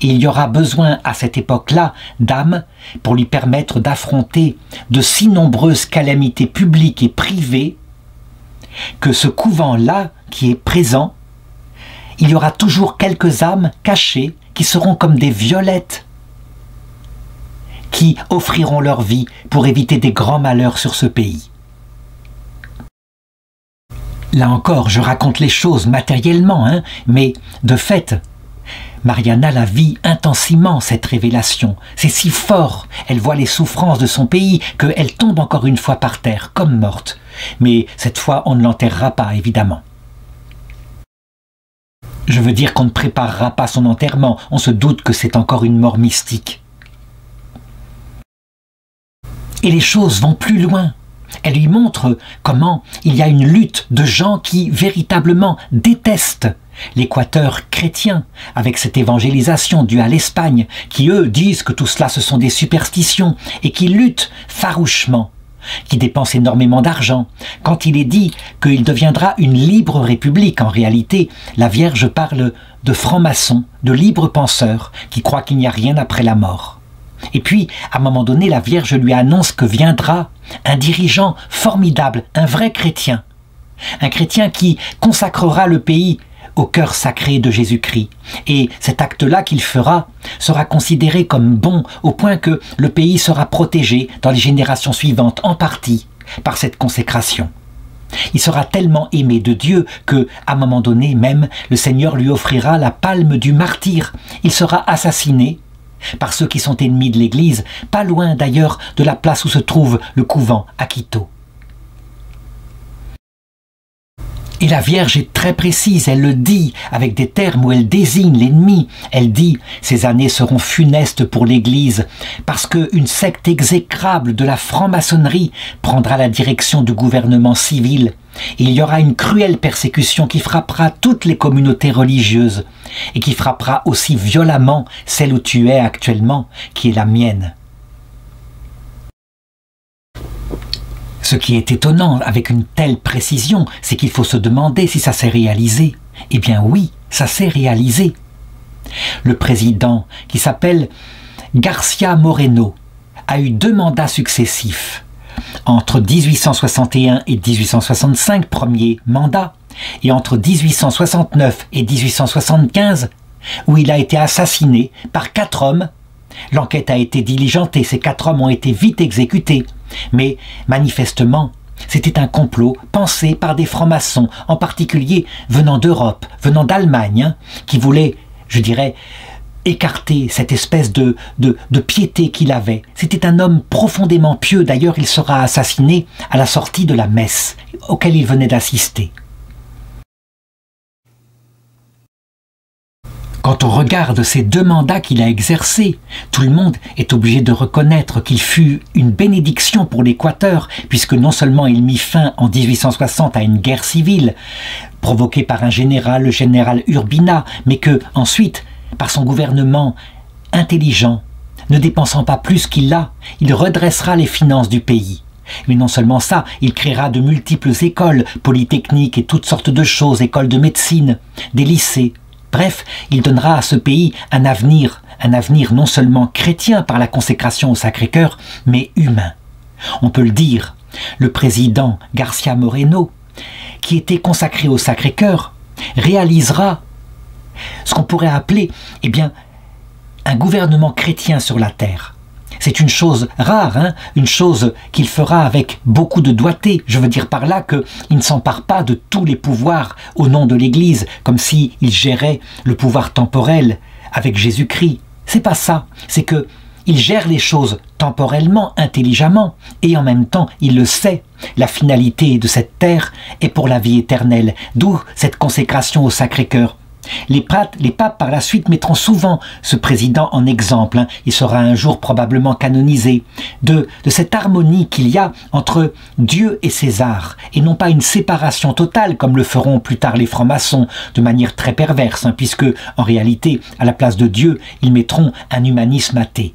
Et il y aura besoin à cette époque-là d'âmes pour lui permettre d'affronter de si nombreuses calamités publiques et privées que ce couvent-là qui est présent, il y aura toujours quelques âmes cachées qui seront comme des violettes, qui offriront leur vie pour éviter des grands malheurs sur ce pays. Là encore, je raconte les choses matériellement, mais de fait, Mariana la vit intensément, cette révélation. C'est si fort, elle voit les souffrances de son pays, qu'elle tombe encore une fois par terre, comme morte. Mais cette fois, on ne l'enterrera pas, évidemment. Je veux dire qu'on ne préparera pas son enterrement, on se doute que c'est encore une mort mystique. Et les choses vont plus loin. Elle lui montre comment il y a une lutte de gens qui véritablement détestent l'Équateur chrétien, avec cette évangélisation due à l'Espagne, qui eux disent que tout cela ce sont des superstitions, et qui luttent farouchement, qui dépensent énormément d'argent. Quand il est dit qu'il deviendra une libre république, en réalité, la Vierge parle de francs-maçons, de libres penseurs, qui croient qu'il n'y a rien après la mort. Et puis, à un moment donné, la Vierge lui annonce que viendra un dirigeant formidable, un vrai chrétien. Un chrétien qui consacrera le pays au cœur sacré de Jésus-Christ. Et cet acte-là qu'il fera sera considéré comme bon au point que le pays sera protégé dans les générations suivantes, en partie, par cette consécration. Il sera tellement aimé de Dieu que, à un moment donné même, le Seigneur lui offrira la palme du martyr. Il sera assassiné par ceux qui sont ennemis de l'Église, pas loin d'ailleurs de la place où se trouve le couvent à Quito. Et la Vierge est très précise, elle le dit avec des termes où elle désigne l'ennemi. Elle dit « Ces années seront funestes pour l'Église parce qu'une secte exécrable de la franc-maçonnerie prendra la direction du gouvernement civil. Il y aura une cruelle persécution qui frappera toutes les communautés religieuses et qui frappera aussi violemment celle où tu es actuellement, qui est la mienne. » Ce qui est étonnant avec une telle précision, c'est qu'il faut se demander si ça s'est réalisé. Eh bien oui, ça s'est réalisé. Le président, qui s'appelle García Moreno, a eu 2 mandats successifs. Entre 1861 et 1865, premier mandat, et entre 1869 et 1875, où il a été assassiné par 4 hommes. L'enquête a été diligentée, ces 4 hommes ont été vite exécutés. Mais manifestement, c'était un complot pensé par des francs-maçons, en particulier venant d'Europe, venant d'Allemagne, qui voulaient, je dirais, écarter cette espèce de piété qu'il avait. C'était un homme profondément pieux, d'ailleurs il sera assassiné à la sortie de la messe auquel il venait d'assister. Quand on regarde ces 2 mandats qu'il a exercés, tout le monde est obligé de reconnaître qu'il fut une bénédiction pour l'Équateur, puisque non seulement il mit fin en 1860 à une guerre civile, provoquée par un général, le général Urbina, mais que ensuite, par son gouvernement intelligent, ne dépensant pas plus qu'il l'a, il redressera les finances du pays. Mais non seulement ça, il créera de multiples écoles, polytechniques et toutes sortes de choses, écoles de médecine, des lycées. Bref, il donnera à ce pays un avenir non seulement chrétien par la consécration au Sacré-Cœur, mais humain. On peut le dire, le président García Moreno, qui était consacré au Sacré-Cœur, réalisera ce qu'on pourrait appeler, un gouvernement chrétien sur la terre. C'est une chose rare, une chose qu'il fera avec beaucoup de doigté. Je veux dire par là qu'il ne s'empare pas de tous les pouvoirs au nom de l'Église, comme s'il gérait le pouvoir temporel avec Jésus-Christ. C'est pas ça, c'est que il gère les choses temporellement, intelligemment, et en même temps, il le sait. La finalité de cette terre est pour la vie éternelle, d'où cette consécration au Sacré-Cœur. Les papes par la suite mettront souvent ce président en exemple, il sera un jour probablement canonisé, de cette harmonie qu'il y a entre Dieu et César, et non pas une séparation totale comme le feront plus tard les francs-maçons, de manière très perverse, puisque en réalité, à la place de Dieu, ils mettront un humanisme athée.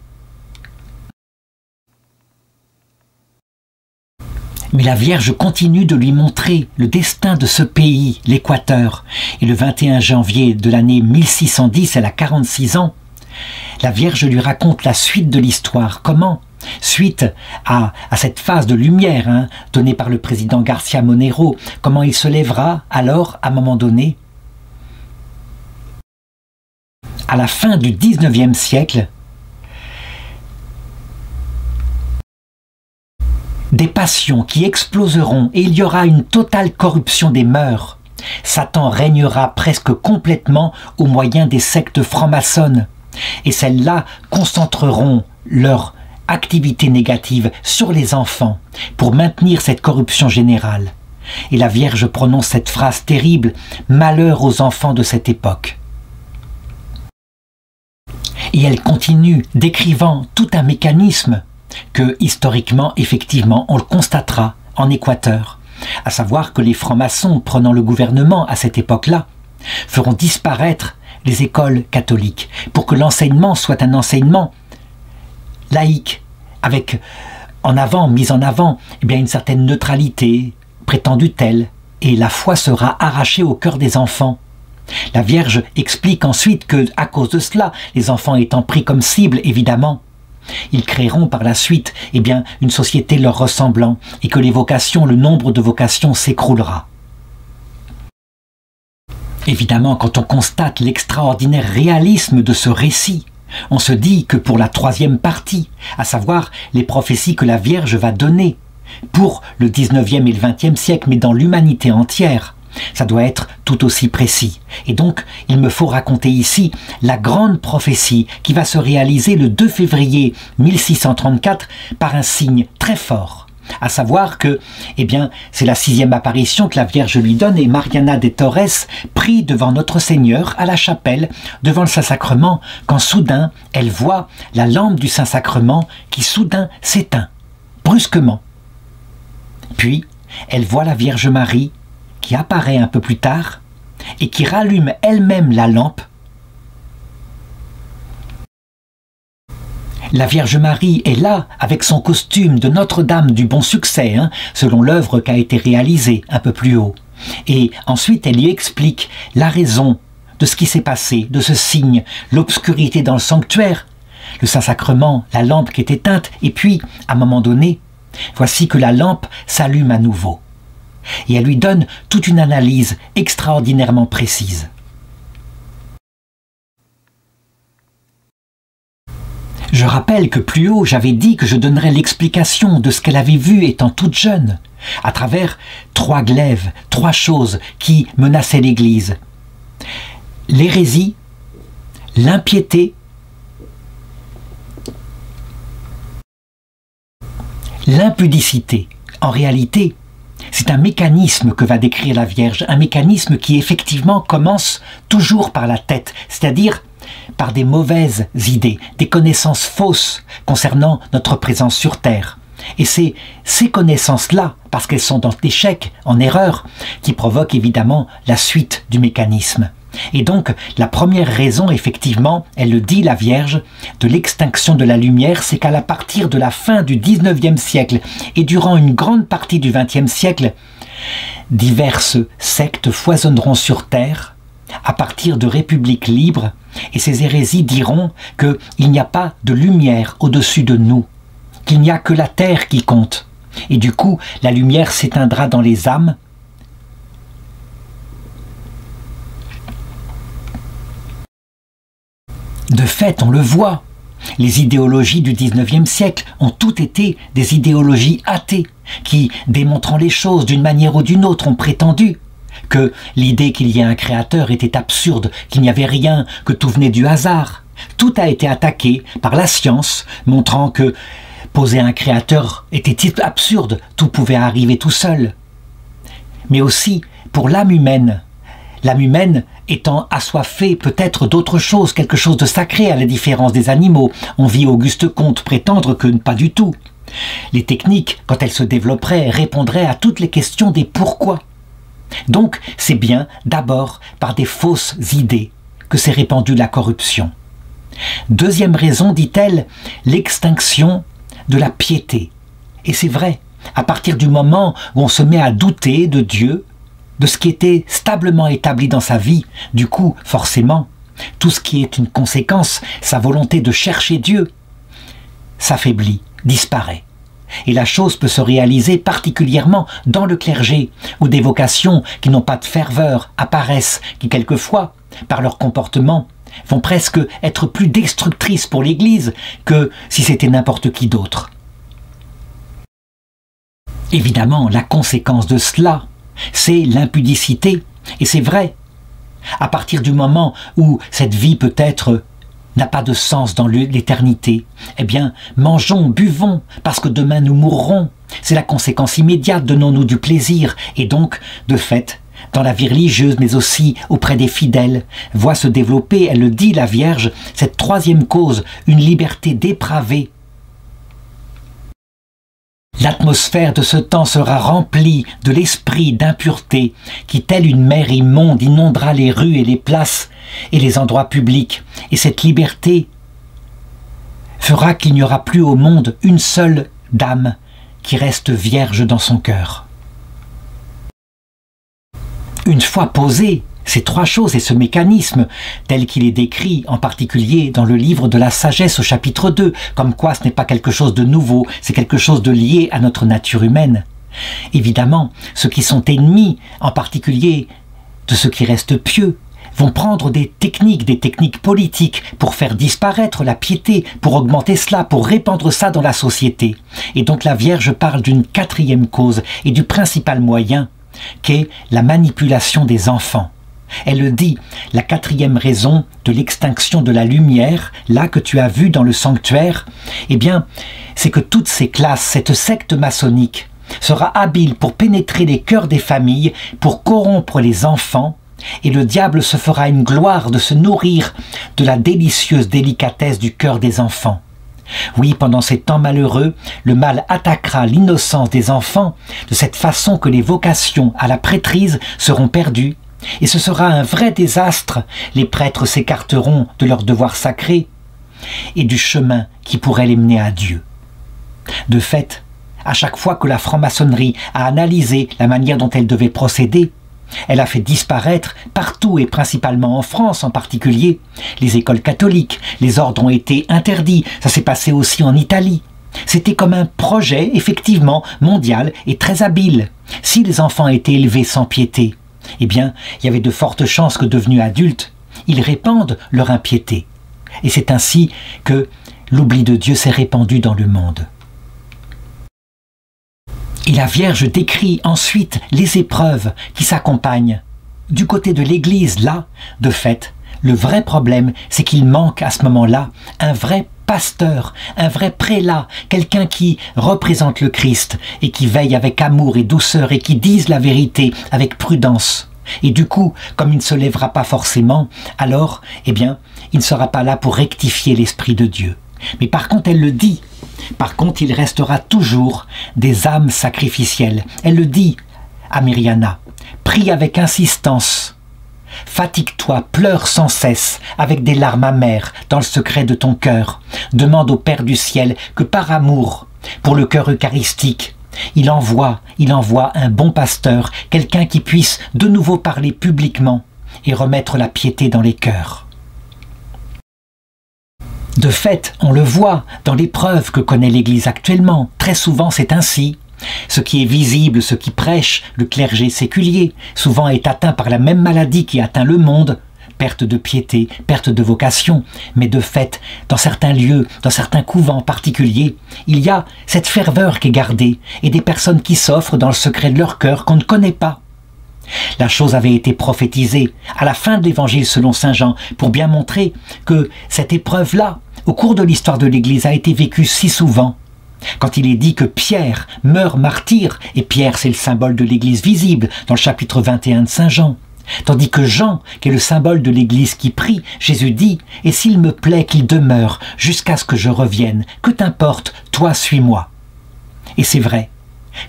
Mais la Vierge continue de lui montrer le destin de ce pays, l'Équateur. Et le 21 janvier de l'année 1610, elle a 46 ans, La Vierge lui raconte la suite de l'histoire. Comment? Suite à cette phase de lumière donnée par le président Garcia Monero, comment il se lèvera alors, à un moment donné, à la fin du 19e siècle, des passions qui exploseront et il y aura une totale corruption des mœurs. Satan régnera presque complètement au moyen des sectes franc-maçonnes et celles-là concentreront leur activité négative sur les enfants pour maintenir cette corruption générale. Et la Vierge prononce cette phrase terrible « Malheur aux enfants de cette époque ». Et elle continue décrivant tout un mécanisme que, historiquement, effectivement, on le constatera en Équateur, à savoir que les francs-maçons, prenant le gouvernement à cette époque-là, feront disparaître les écoles catholiques pour que l'enseignement soit un enseignement laïque, avec mise en avant une certaine neutralité, prétendue telle, et la foi sera arrachée au cœur des enfants. La Vierge explique ensuite que, à cause de cela, les enfants étant pris comme cible, évidemment, ils créeront par la suite une société leur ressemblant, et que les vocations, le nombre de vocations s'écroulera. Évidemment, quand on constate l'extraordinaire réalisme de ce récit, on se dit que pour la troisième partie, à savoir les prophéties que la Vierge va donner pour le 19e et le 20e siècle, mais dans l'humanité entière, ça doit être tout aussi précis. Et donc, il me faut raconter ici la grande prophétie qui va se réaliser le 2 février 1634 par un signe très fort. À savoir que, c'est la 6e apparition que la Vierge lui donne et Mariana de Torres prie devant notre Seigneur à la chapelle, devant le Saint-Sacrement, quand soudain elle voit la lampe du Saint-Sacrement qui soudain s'éteint, brusquement. Puis, elle voit la Vierge Marie qui apparaît un peu plus tard et qui rallume elle-même la lampe. La Vierge Marie est là avec son costume de Notre-Dame du Bon Succès, selon l'œuvre qui a été réalisée un peu plus haut. Et ensuite, elle lui explique la raison de ce qui s'est passé, de ce signe, l'obscurité dans le sanctuaire, le Saint-Sacrement, la lampe qui est éteinte, et puis, à un moment donné, voici que la lampe s'allume à nouveau. Et elle lui donne toute une analyse extraordinairement précise. Je rappelle que plus haut, j'avais dit que je donnerais l'explication de ce qu'elle avait vu étant toute jeune, à travers 3 glaives, 3 choses qui menaçaient l'Église. L'hérésie, l'impiété, l'impudicité. En réalité, c'est un mécanisme que va décrire la Vierge, un mécanisme qui effectivement commence toujours par la tête, c'est-à-dire par des mauvaises idées, des connaissances fausses concernant notre présence sur Terre. Et c'est ces connaissances-là, parce qu'elles sont dans l'échec, en erreur, qui provoquent évidemment la suite du mécanisme. Et donc, la première raison, effectivement, elle le dit, la Vierge, de l'extinction de la lumière, c'est qu'à partir de la fin du 19e siècle et durant une grande partie du 20e siècle, diverses sectes foisonneront sur Terre à partir de républiques libres, et ces hérésies diront qu'il n'y a pas de lumière au-dessus de nous, qu'il n'y a que la terre qui compte. Et du coup, la lumière s'éteindra dans les âmes. De fait, on le voit, les idéologies du 19e siècle ont toutes été des idéologies athées, qui, démontrant les choses d'une manière ou d'une autre, ont prétendu que l'idée qu'il y ait un créateur était absurde, qu'il n'y avait rien, que tout venait du hasard. Tout a été attaqué par la science, montrant que poser un créateur était absurde, tout pouvait arriver tout seul. Mais aussi pour l'âme humaine étant assoiffée peut-être d'autre chose, quelque chose de sacré à la différence des animaux. On vit Auguste Comte prétendre que pas du tout. Les techniques, quand elles se développeraient, répondraient à toutes les questions des pourquoi. Donc, c'est bien d'abord par des fausses idées que s'est répandue la corruption. Deuxième raison, dit-elle, l'extinction de la piété. Et c'est vrai, à partir du moment où on se met à douter de Dieu, de ce qui était stablement établi dans sa vie, du coup, forcément, Tout ce qui est une conséquence, sa volonté de chercher Dieu, s'affaiblit, disparaît. Et la chose peut se réaliser particulièrement dans le clergé, où des vocations qui n'ont pas de ferveur apparaissent, qui quelquefois, par leur comportement, vont presque être plus destructrices pour l'Église que si c'était n'importe qui d'autre. Évidemment, la conséquence de cela, c'est l'impudicité, et c'est vrai. À partir du moment où cette vie peut-être n'a pas de sens dans l'éternité, eh bien, mangeons, buvons, parce que demain nous mourrons. C'est la conséquence immédiate, donnons-nous du plaisir, et donc, de fait, dans la vie religieuse, mais aussi auprès des fidèles, voit se développer, elle le dit, la Vierge, cette troisième cause, une liberté dépravée. L'atmosphère de ce temps sera remplie de l'esprit d'impureté qui, telle une mer immonde, inondera les rues et les places et les endroits publics. Et cette liberté fera qu'il n'y aura plus au monde une seule dame qui reste vierge dans son cœur. Une fois posées ces trois choses et ce mécanisme, tel qu'il est décrit en particulier dans le livre de la sagesse au chapitre 2, comme quoi ce n'est pas quelque chose de nouveau, c'est quelque chose de lié à notre nature humaine. Évidemment, ceux qui sont ennemis, en particulier de ceux qui restent pieux, vont prendre des techniques politiques pour faire disparaître la piété, pour augmenter cela, pour répandre ça dans la société. Et donc la Vierge parle d'une quatrième cause et du principal moyen, qu'est la manipulation des enfants. Elle le dit, la quatrième raison de l'extinction de la lumière, là que tu as vu dans le sanctuaire, eh bien, c'est que toutes ces classes, cette secte maçonnique, sera habile pour pénétrer les cœurs des familles, pour corrompre les enfants, et le diable se fera une gloire de se nourrir de la délicieuse délicatesse du cœur des enfants. Oui, pendant ces temps malheureux, le mal attaquera l'innocence des enfants de cette façon que les vocations à la prêtrise seront perdues, et ce sera un vrai désastre. Les prêtres s'écarteront de leur devoir sacré et du chemin qui pourrait les mener à Dieu. De fait, à chaque fois que la franc-maçonnerie a analysé la manière dont elle devait procéder, elle a fait disparaître partout et principalement en France en particulier les écoles catholiques, les ordres ont été interdits, ça s'est passé aussi en Italie. C'était comme un projet effectivement mondial et très habile. Si les enfants étaient élevés sans piété, eh bien, il y avait de fortes chances que devenus adultes, ils répandent leur impiété. Et c'est ainsi que l'oubli de Dieu s'est répandu dans le monde. Et la Vierge décrit ensuite les épreuves qui s'accompagnent. Du côté de l'Église, là, de fait, le vrai problème, c'est qu'il manque à ce moment-là un vrai pasteur, un vrai prélat, quelqu'un qui représente le Christ et qui veille avec amour et douceur et qui dise la vérité avec prudence. Et du coup, comme il ne se lèvera pas forcément, alors, eh bien, il ne sera pas là pour rectifier l'Esprit de Dieu. Mais par contre, elle le dit. Par contre, il restera toujours des âmes sacrificielles. Elle le dit à Myriana. Prie avec insistance. Fatigue-toi, pleure sans cesse, avec des larmes amères, dans le secret de ton cœur. Demande au Père du ciel que par amour, pour le cœur eucharistique, il envoie un bon pasteur, quelqu'un qui puisse de nouveau parler publiquement et remettre la piété dans les cœurs. De fait, on le voit dans l'épreuve que connaît l'Église actuellement. Très souvent, c'est ainsi. Ce qui est visible, ce qui prêche, le clergé séculier, souvent est atteint par la même maladie qui atteint le monde, perte de piété, perte de vocation. Mais de fait, dans certains lieux, dans certains couvents particuliers, il y a cette ferveur qui est gardée et des personnes qui s'offrent dans le secret de leur cœur qu'on ne connaît pas. La chose avait été prophétisée à la fin de l'Évangile selon saint Jean pour bien montrer que cette épreuve-là, au cours de l'histoire de l'Église, a été vécue si souvent. Quand il est dit que Pierre meurt martyr, et Pierre c'est le symbole de l'Église visible dans le chapitre 21 de saint Jean, tandis que Jean, qui est le symbole de l'Église qui prie, Jésus dit « Et s'il me plaît qu'il demeure jusqu'à ce que je revienne, que t'importe, toi suis-moi » Et c'est vrai.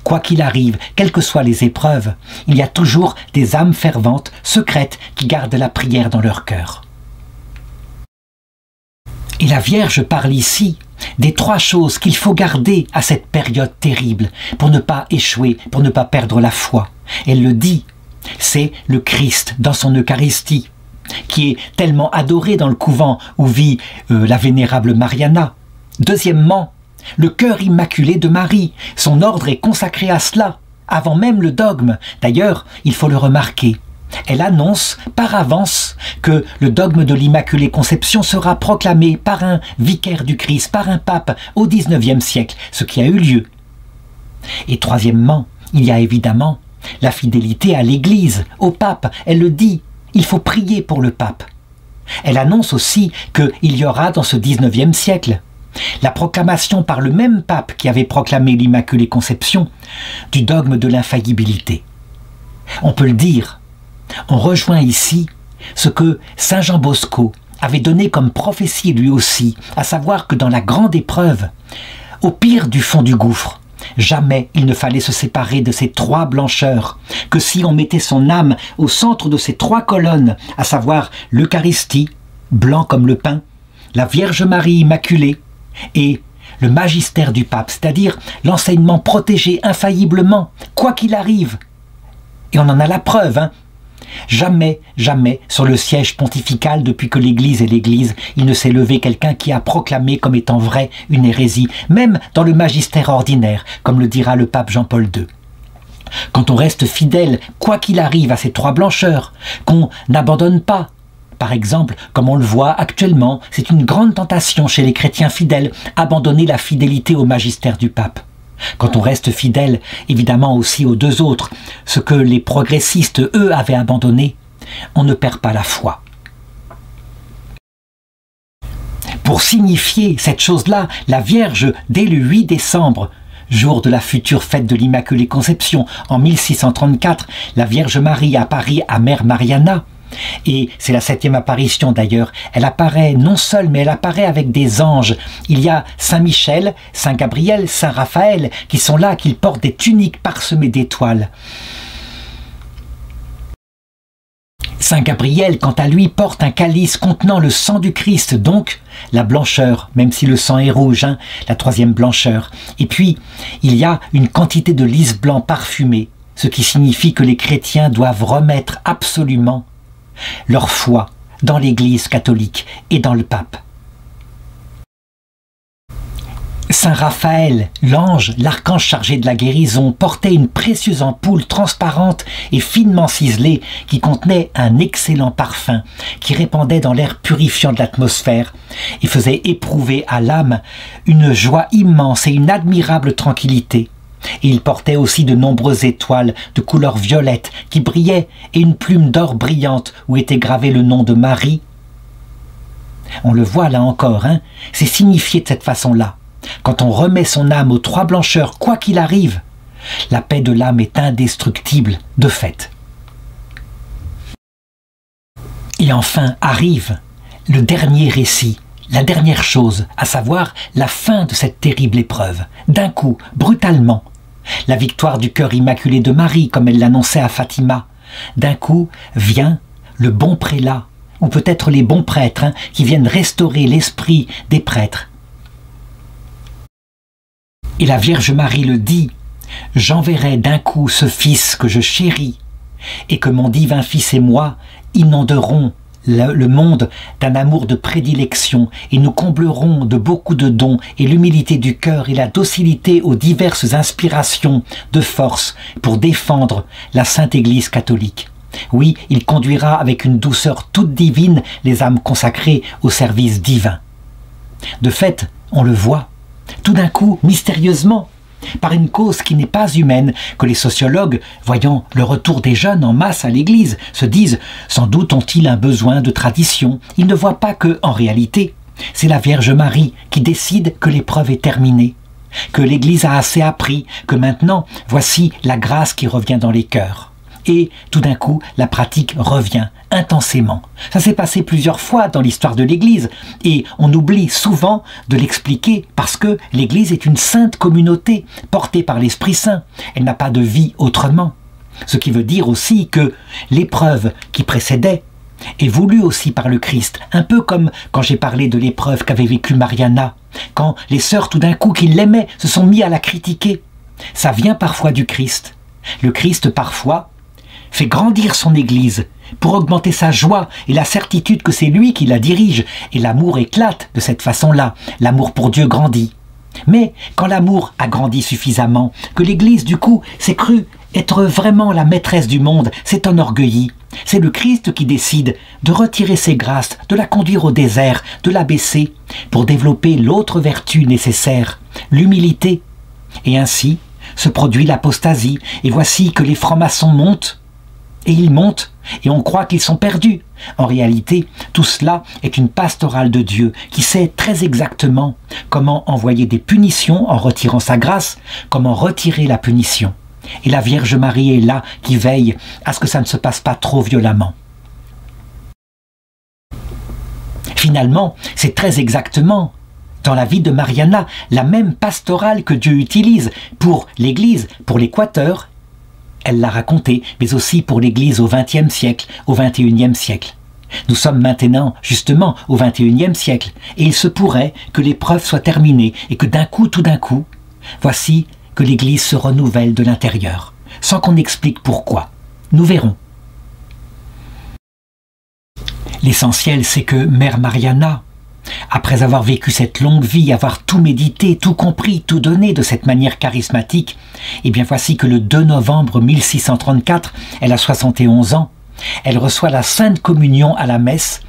Quoi qu'il arrive, quelles que soient les épreuves, il y a toujours des âmes ferventes, secrètes, qui gardent la prière dans leur cœur. Et la Vierge parle ici des trois choses qu'il faut garder à cette période terrible pour ne pas échouer, pour ne pas perdre la foi. Elle le dit, c'est le Christ dans son Eucharistie. qui est tellement adorée dans le couvent où vit la vénérable Mariana. Deuxièmement, le cœur immaculé de Marie. Son ordre est consacré à cela, avant même le dogme. D'ailleurs, il faut le remarquer. Elle annonce par avance que le dogme de l'Immaculée Conception sera proclamé par un vicaire du Christ, par un pape au XIXe siècle, ce qui a eu lieu. Et troisièmement, il y a évidemment la fidélité à l'Église, au pape. Elle le dit, il faut prier pour le pape. Elle annonce aussi qu'il y aura dans ce XIXe siècle la proclamation par le même pape qui avait proclamé l'Immaculée Conception du dogme de l'infaillibilité. On peut le dire, on rejoint ici ce que Saint Jean Bosco avait donné comme prophétie lui aussi, à savoir que dans la grande épreuve, au pire du fond du gouffre, jamais il ne fallait se séparer de ces trois blancheurs, que si on mettait son âme au centre de ces trois colonnes, à savoir l'Eucharistie, blanc comme le pain, la Vierge Marie Immaculée et le magistère du pape, c'est-à-dire l'enseignement protégé infailliblement, quoi qu'il arrive. Et on en a la preuve, hein. Jamais, jamais, sur le siège pontifical, depuis que l'Église est l'Église, il ne s'est levé quelqu'un qui a proclamé comme étant vrai une hérésie, même dans le magistère ordinaire, comme le dira le pape Jean-Paul II. Quand on reste fidèle, quoi qu'il arrive à ces trois blancheurs, qu'on n'abandonne pas, par exemple, comme on le voit actuellement, c'est une grande tentation chez les chrétiens fidèles, abandonner la fidélité au magistère du pape. Quand on reste fidèle, évidemment aussi aux deux autres, ce que les progressistes, eux, avaient abandonné, on ne perd pas la foi. Pour signifier cette chose-là, la Vierge, dès le 8 décembre, jour de la future fête de l'Immaculée Conception, en 1634, la Vierge Marie apparaît à Mère Mariana. Et c'est la 7e apparition d'ailleurs. Elle apparaît non seule, mais elle apparaît avec des anges. Il y a Saint Michel, Saint Gabriel, Saint Raphaël qui sont là, qui portent des tuniques parsemées d'étoiles. Saint Gabriel, quant à lui, porte un calice contenant le sang du Christ, donc la blancheur, même si le sang est rouge, hein, la troisième blancheur. Et puis, il y a une quantité de lys blanc parfumé, ce qui signifie que les chrétiens doivent remettre absolument leur foi dans l'Église catholique et dans le pape. Saint Raphaël, l'ange, l'archange chargé de la guérison, portait une précieuse ampoule transparente et finement ciselée qui contenait un excellent parfum qui répandait dans l'air purifiant de l'atmosphère et faisait éprouver à l'âme une joie immense et une admirable tranquillité. Et il portait aussi de nombreuses étoiles de couleur violette qui brillaient et une plume d'or brillante où était gravé le nom de Marie. On le voit là encore, hein, c'est signifié de cette façon-là. Quand on remet son âme aux trois blancheurs, quoi qu'il arrive, la paix de l'âme est indestructible de fait. Et enfin arrive le dernier récit, la dernière chose, à savoir la fin de cette terrible épreuve. D'un coup, brutalement, la victoire du cœur immaculé de Marie, comme elle l'annonçait à Fatima. D'un coup vient le bon prélat, ou peut-être les bons prêtres, hein, qui viennent restaurer l'esprit des prêtres. Et la Vierge Marie le dit, « J'enverrai d'un coup ce Fils que je chéris, et que mon divin Fils et moi inonderons le monde d'un amour de prédilection et nous comblerons de beaucoup de dons et l'humilité du cœur et la docilité aux diverses inspirations de force pour défendre la Sainte Église catholique. Oui, il conduira avec une douceur toute divine les âmes consacrées au service divin. » De fait, on le voit, tout d'un coup, mystérieusement, par une cause qui n'est pas humaine, que les sociologues, voyant le retour des jeunes en masse à l'Église, se disent « sans doute ont-ils un besoin de tradition ». Ils ne voient pas que, en réalité, c'est la Vierge Marie qui décide que l'épreuve est terminée, que l'Église a assez appris, que maintenant, voici la grâce qui revient dans les cœurs. Et tout d'un coup, la pratique revient intensément. Ça s'est passé plusieurs fois dans l'histoire de l'Église et on oublie souvent de l'expliquer parce que l'Église est une sainte communauté portée par l'Esprit Saint. Elle n'a pas de vie autrement. Ce qui veut dire aussi que l'épreuve qui précédait est voulue aussi par le Christ, un peu comme quand j'ai parlé de l'épreuve qu'avait vécue Mariana, quand les sœurs tout d'un coup qui l'aimaient se sont mis à la critiquer. Ça vient parfois du Christ. Le Christ parfois fait grandir son Église pour augmenter sa joie et la certitude que c'est lui qui la dirige. Et l'amour éclate de cette façon-là. L'amour pour Dieu grandit. Mais quand l'amour a grandi suffisamment, que l'Église, du coup, s'est crue être vraiment la maîtresse du monde, s'est enorgueillie, c'est le Christ qui décide de retirer ses grâces, de la conduire au désert, de l'abaisser, pour développer l'autre vertu nécessaire, l'humilité. Et ainsi se produit l'apostasie, et voici que les francs-maçons montent, et ils montent, et on croit qu'ils sont perdus. En réalité, tout cela est une pastorale de Dieu qui sait très exactement comment envoyer des punitions en retirant sa grâce, comment retirer la punition. Et la Vierge Marie est là qui veille à ce que ça ne se passe pas trop violemment. Finalement, c'est très exactement dans la vie de Mariana la même pastorale que Dieu utilise pour l'Église, pour l'Équateur. Elle l'a raconté, mais aussi pour l'Église au XXe siècle, au XXIe siècle. Nous sommes maintenant, justement, au XXIe siècle, et il se pourrait que l'épreuve soit terminée et que d'un coup, tout d'un coup, voici que l'Église se renouvelle de l'intérieur, sans qu'on explique pourquoi. Nous verrons. L'essentiel, c'est que Mère Mariana, après avoir vécu cette longue vie, avoir tout médité, tout compris, tout donné de cette manière charismatique, et bien voici que le 2 novembre 1634, elle a 71 ans, elle reçoit la Sainte Communion à la messe,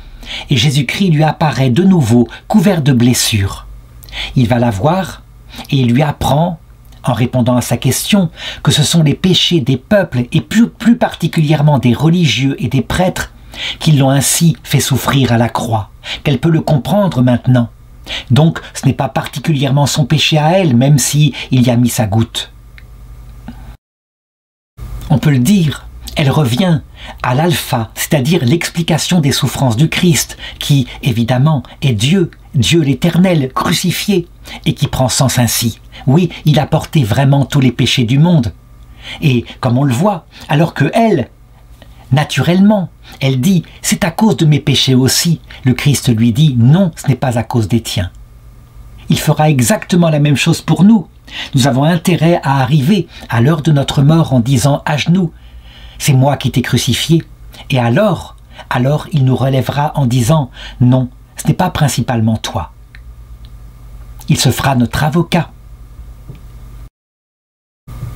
et Jésus-Christ lui apparaît de nouveau, couvert de blessures. Il va la voir, et il lui apprend, en répondant à sa question, que ce sont les péchés des peuples, et plus particulièrement des religieux et des prêtres, qui l'ont ainsi fait souffrir à la croix, qu'elle peut le comprendre maintenant. Donc ce n'est pas particulièrement son péché à elle, même si il y a mis sa goutte. On peut le dire, elle revient à l'alpha, c'est-à-dire l'explication des souffrances du Christ, qui, évidemment, est Dieu, Dieu l'Éternel, crucifié, et qui prend sens ainsi. Oui, il a porté vraiment tous les péchés du monde. Et, comme on le voit, alors que elle, naturellement, elle dit « c'est à cause de mes péchés aussi », le Christ lui dit « non, ce n'est pas à cause des tiens ». Il fera exactement la même chose pour nous. Nous avons intérêt à arriver à l'heure de notre mort en disant à genoux « c'est moi qui t'ai crucifié ». Et alors il nous relèvera en disant « non, ce n'est pas principalement toi ». Il se fera notre avocat.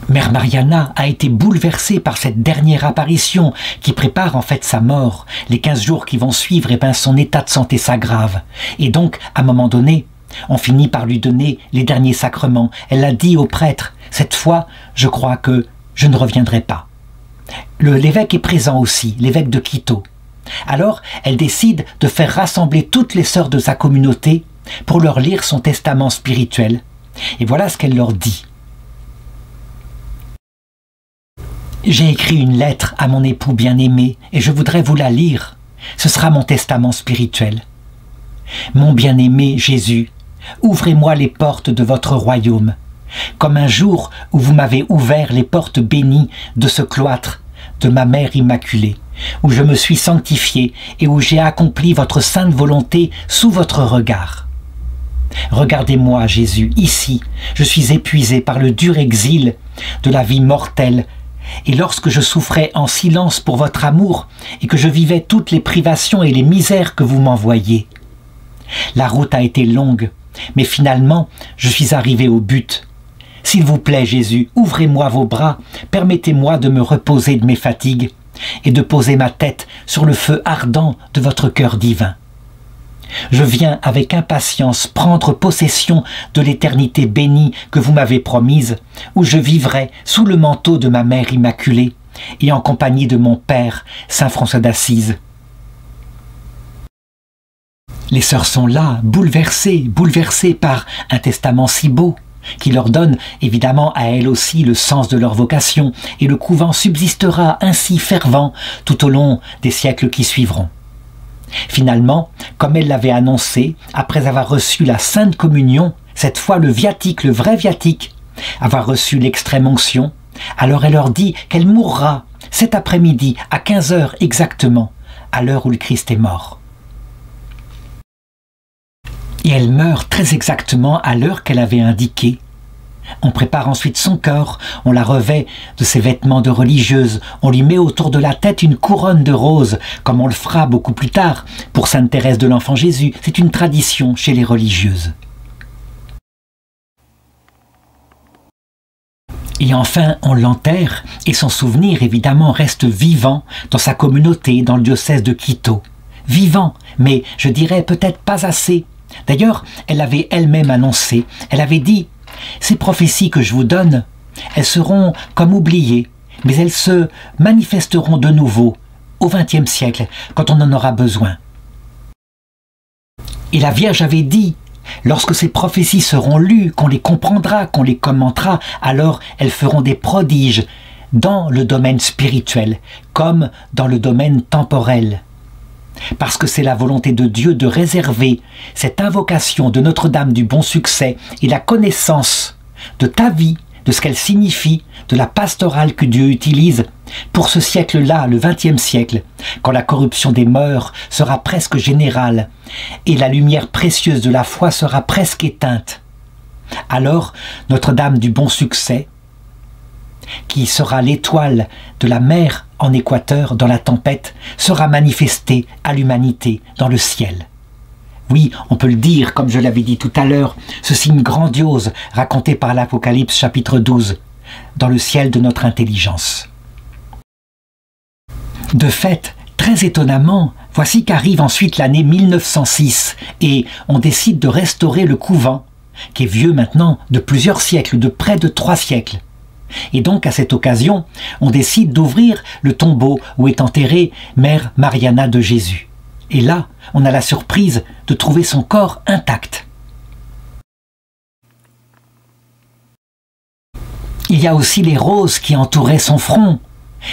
Mère Mariana a été bouleversée par cette dernière apparition qui prépare en fait sa mort. Les 15 jours qui vont suivre, son état de santé s'aggrave. Et donc, à un moment donné, on finit par lui donner les derniers sacrements. Elle a dit au prêtre, cette fois, je crois que je ne reviendrai pas. L'évêque est présent aussi, l'évêque de Quito. Alors, elle décide de faire rassembler toutes les sœurs de sa communauté pour leur lire son testament spirituel. Et voilà ce qu'elle leur dit. J'ai écrit une lettre à mon époux bien-aimé et je voudrais vous la lire. Ce sera mon testament spirituel. Mon bien-aimé Jésus, ouvrez-moi les portes de votre royaume, comme un jour où vous m'avez ouvert les portes bénies de ce cloître de ma Mère Immaculée, où je me suis sanctifié et où j'ai accompli votre sainte volonté sous votre regard. Regardez-moi, Jésus, ici, je suis épuisé par le dur exil de la vie mortelle. Et lorsque je souffrais en silence pour votre amour et que je vivais toutes les privations et les misères que vous m'envoyiez. La route a été longue, mais finalement, je suis arrivé au but. S'il vous plaît, Jésus, ouvrez-moi vos bras, permettez-moi de me reposer de mes fatigues et de poser ma tête sur le feu ardent de votre cœur divin. Je viens avec impatience prendre possession de l'éternité bénie que vous m'avez promise, où je vivrai sous le manteau de ma Mère Immaculée et en compagnie de mon Père, Saint François d'Assise. Les sœurs sont là, bouleversées par un testament si beau, qui leur donne évidemment à elles aussi le sens de leur vocation, et le couvent subsistera ainsi fervent tout au long des siècles qui suivront. Finalement, comme elle l'avait annoncé, après avoir reçu la Sainte Communion, cette fois le viatique, le vrai viatique, avoir reçu l'extrême onction, alors elle leur dit qu'elle mourra cet après-midi à 15 heures exactement, à l'heure où le Christ est mort. Et elle meurt très exactement à l'heure qu'elle avait indiquée, On prépare ensuite son corps, on la revêt de ses vêtements de religieuse, on lui met autour de la tête une couronne de roses, comme on le fera beaucoup plus tard pour Sainte Thérèse de l'Enfant Jésus. C'est une tradition chez les religieuses. Et enfin, on l'enterre, et son souvenir, évidemment, reste vivant dans sa communauté, dans le diocèse de Quito. Vivant, mais je dirais peut-être pas assez. D'ailleurs, elle l'avait elle-même annoncé. Elle avait dit « Ces prophéties que je vous donne, elles seront comme oubliées, mais elles se manifesteront de nouveau au XXe siècle, quand on en aura besoin. » Et la Vierge avait dit « Lorsque ces prophéties seront lues, qu'on les comprendra, qu'on les commentera, alors elles feront des prodiges dans le domaine spirituel, comme dans le domaine temporel. » Parce que c'est la volonté de Dieu de réserver cette invocation de Notre-Dame du Bon Succès et la connaissance de ta vie, de ce qu'elle signifie, de la pastorale que Dieu utilise pour ce siècle-là, le XXe siècle, quand la corruption des mœurs sera presque générale et la lumière précieuse de la foi sera presque éteinte. Alors, Notre-Dame du Bon Succès, qui sera l'étoile de la mer en Équateur dans la tempête, sera manifestée à l'humanité dans le ciel. Oui, on peut le dire, comme je l'avais dit tout à l'heure, ce signe grandiose raconté par l'Apocalypse chapitre 12, dans le ciel de notre intelligence. De fait, très étonnamment, voici qu'arrive ensuite l'année 1906 et on décide de restaurer le couvent, qui est vieux maintenant de plusieurs siècles, de près de 3 siècles. Et donc, à cette occasion, on décide d'ouvrir le tombeau où est enterrée Mère Mariana de Jésus. Et là, on a la surprise de trouver son corps intact. Il y a aussi les roses qui entouraient son front.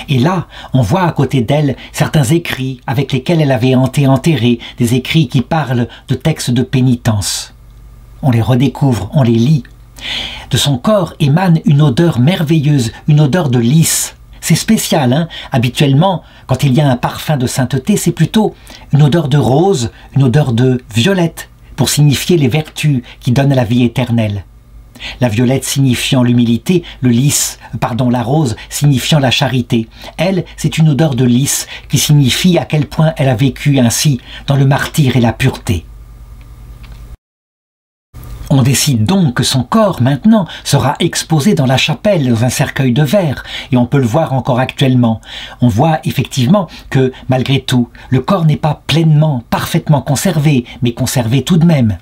Et là, on voit à côté d'elle certains écrits avec lesquels elle avait été enterrée, des écrits qui parlent de textes de pénitence. On les redécouvre, on les lit. De son corps émane une odeur merveilleuse, une odeur de lys. C'est spécial, hein? Habituellement, quand il y a un parfum de sainteté, c'est plutôt une odeur de rose, une odeur de violette, pour signifier les vertus qui donnent la vie éternelle. La violette signifiant l'humilité, la rose signifiant la charité. Elle, c'est une odeur de lys qui signifie à quel point elle a vécu ainsi dans le martyre et la pureté. On décide donc que son corps, maintenant, sera exposé dans la chapelle, dans un cercueil de verre, et on peut le voir encore actuellement. On voit effectivement que, malgré tout, le corps n'est pas pleinement, parfaitement conservé, mais conservé tout de même.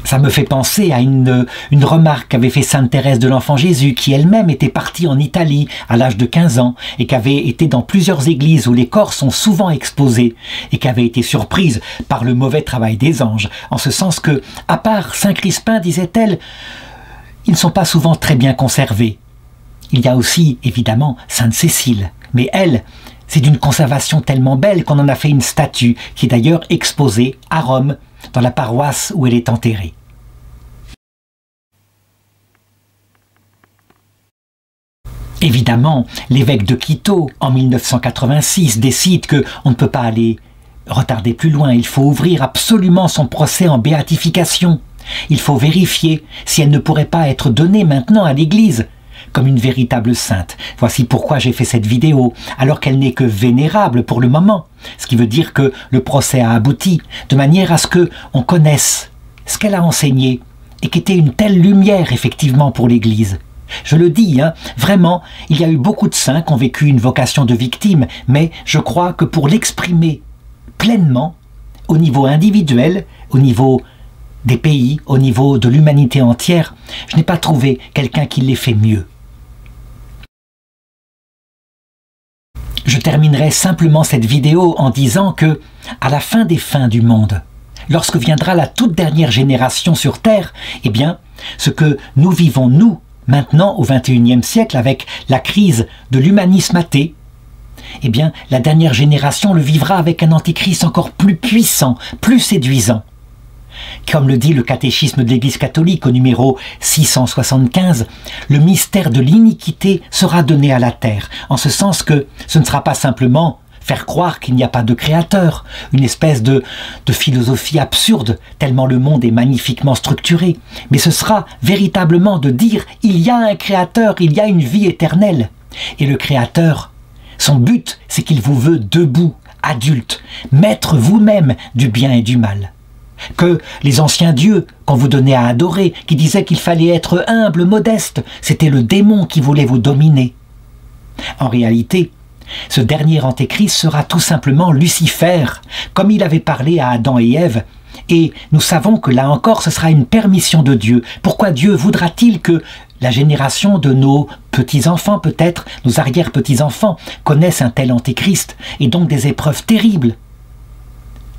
Ça me fait penser à une remarque qu'avait fait Sainte Thérèse de l'Enfant Jésus, qui elle-même était partie en Italie à l'âge de 15 ans et qui avait été dans plusieurs églises où les corps sont souvent exposés et qui avait été surprise par le mauvais travail des anges, en ce sens que, à part Saint Crispin, disait-elle, ils ne sont pas souvent très bien conservés. Il y a aussi, évidemment, Sainte Cécile, mais elle, c'est d'une conservation tellement belle qu'on en a fait une statue qui est d'ailleurs exposée à Rome, dans la paroisse où elle est enterrée. Évidemment, l'évêque de Quito, en 1986, décide qu'on ne peut pas aller retarder plus loin. Il faut ouvrir absolument son procès en béatification. Il faut vérifier si elle ne pourrait pas être donnée maintenant à l'Église comme une véritable sainte. Voici pourquoi j'ai fait cette vidéo, alors qu'elle n'est que vénérable pour le moment. Ce qui veut dire que le procès a abouti, de manière à ce qu'on connaisse ce qu'elle a enseigné et qui était une telle lumière effectivement pour l'Église. Je le dis, hein, vraiment, il y a eu beaucoup de saints qui ont vécu une vocation de victime, mais je crois que pour l'exprimer pleinement, au niveau individuel, au niveau des pays, au niveau de l'humanité entière, je n'ai pas trouvé quelqu'un qui l'ait fait mieux. Je terminerai simplement cette vidéo en disant que, à la fin des fins du monde, lorsque viendra la toute dernière génération sur Terre, eh bien, ce que nous vivons, nous, maintenant, au XXIe siècle, avec la crise de l'humanisme athée, eh bien, la dernière génération le vivra avec un antichrist encore plus puissant, plus séduisant. Comme le dit le catéchisme de l'Église catholique au numéro 675, le mystère de l'iniquité sera donné à la terre, en ce sens que ce ne sera pas simplement faire croire qu'il n'y a pas de créateur, une espèce de philosophie absurde, tellement le monde est magnifiquement structuré. Mais ce sera véritablement de dire « il y a un créateur, il y a une vie éternelle ». Et le créateur, son but, c'est qu'il vous veut debout, adulte, maître vous-même du bien et du mal. Que les anciens dieux qu'on vous donnait à adorer, qui disaient qu'il fallait être humble, modeste, c'était le démon qui voulait vous dominer. En réalité, ce dernier antéchrist sera tout simplement Lucifer, comme il avait parlé à Adam et Ève, et nous savons que là encore ce sera une permission de Dieu. Pourquoi Dieu voudra-t-il que la génération de nos petits-enfants, peut-être, nos arrière-petits-enfants, connaissent un tel antéchrist, et donc des épreuves terribles,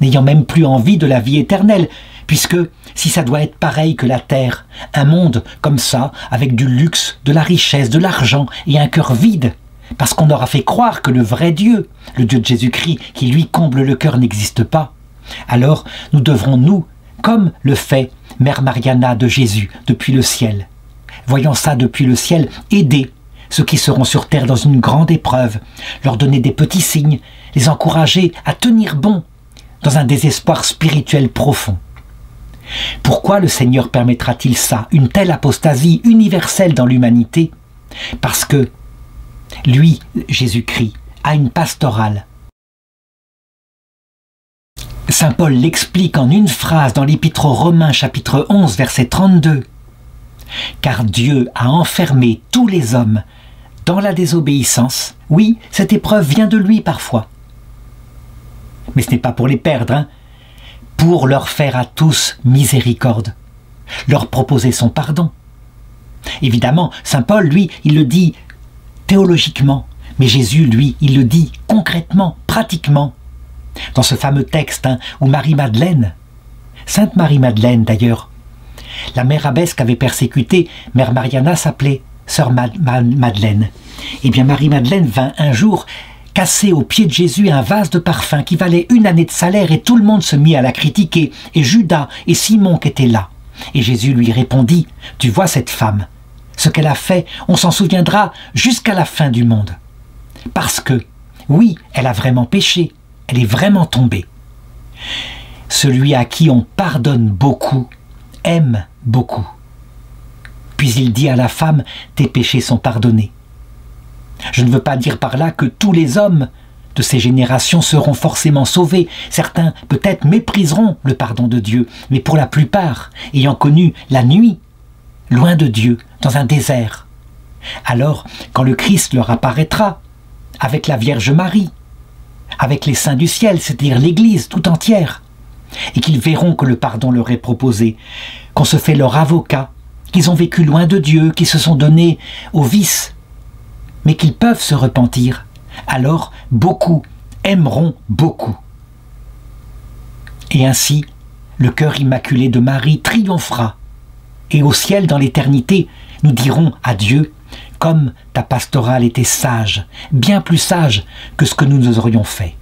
n'ayant même plus envie de la vie éternelle, puisque si ça doit être pareil que la terre, un monde comme ça, avec du luxe, de la richesse, de l'argent et un cœur vide, parce qu'on aura fait croire que le vrai Dieu, le Dieu de Jésus-Christ, qui lui comble le cœur, n'existe pas, alors nous devrons, nous, comme le fait Mère Mariana de Jésus depuis le ciel, voyant ça depuis le ciel, aider ceux qui seront sur terre dans une grande épreuve, leur donner des petits signes, les encourager à tenir bon dans un désespoir spirituel profond. Pourquoi le Seigneur permettra-t-il ça, une telle apostasie universelle dans l'humanité? Parce que lui, Jésus-Christ, a une pastorale. Saint Paul l'explique en une phrase dans l'Épître aux Romains, chapitre 11, verset 32. « Car Dieu a enfermé tous les hommes dans la désobéissance. » Oui, cette épreuve vient de lui parfois. Mais ce n'est pas pour les perdre, hein, pour leur faire à tous miséricorde, leur proposer son pardon. Évidemment, Saint Paul, lui, il le dit théologiquement, mais Jésus, lui, il le dit concrètement, pratiquement. Dans ce fameux texte où Marie-Madeleine, Sainte Marie-Madeleine d'ailleurs, la mère abbesse qu'avait persécutée, Mère Mariana s'appelait Sœur Madeleine. Eh bien Marie-Madeleine vint un jour casser aux pieds de Jésus un vase de parfum qui valait 1 année de salaire, et tout le monde se mit à la critiquer, et Judas et Simon qui étaient là. Et Jésus lui répondit, « Tu vois cette femme, ce qu'elle a fait, on s'en souviendra jusqu'à la fin du monde. Parce que, oui, elle a vraiment péché, elle est vraiment tombée. Celui à qui on pardonne beaucoup, aime beaucoup. » Puis il dit à la femme, « Tes péchés sont pardonnés. » Je ne veux pas dire par là que tous les hommes de ces générations seront forcément sauvés. Certains peut-être mépriseront le pardon de Dieu, mais pour la plupart, ayant connu la nuit, loin de Dieu, dans un désert, alors quand le Christ leur apparaîtra, avec la Vierge Marie, avec les saints du ciel, c'est-à-dire l'Église tout entière, et qu'ils verront que le pardon leur est proposé, qu'on se fait leur avocat, qu'ils ont vécu loin de Dieu, qu'ils se sont donnés au vice, mais qu'ils peuvent se repentir, alors beaucoup aimeront beaucoup. Et ainsi, le cœur immaculé de Marie triomphera, et au ciel, dans l'éternité, nous dirons à Dieu, comme ta pastorale était sage, bien plus sage que ce que nous aurions fait.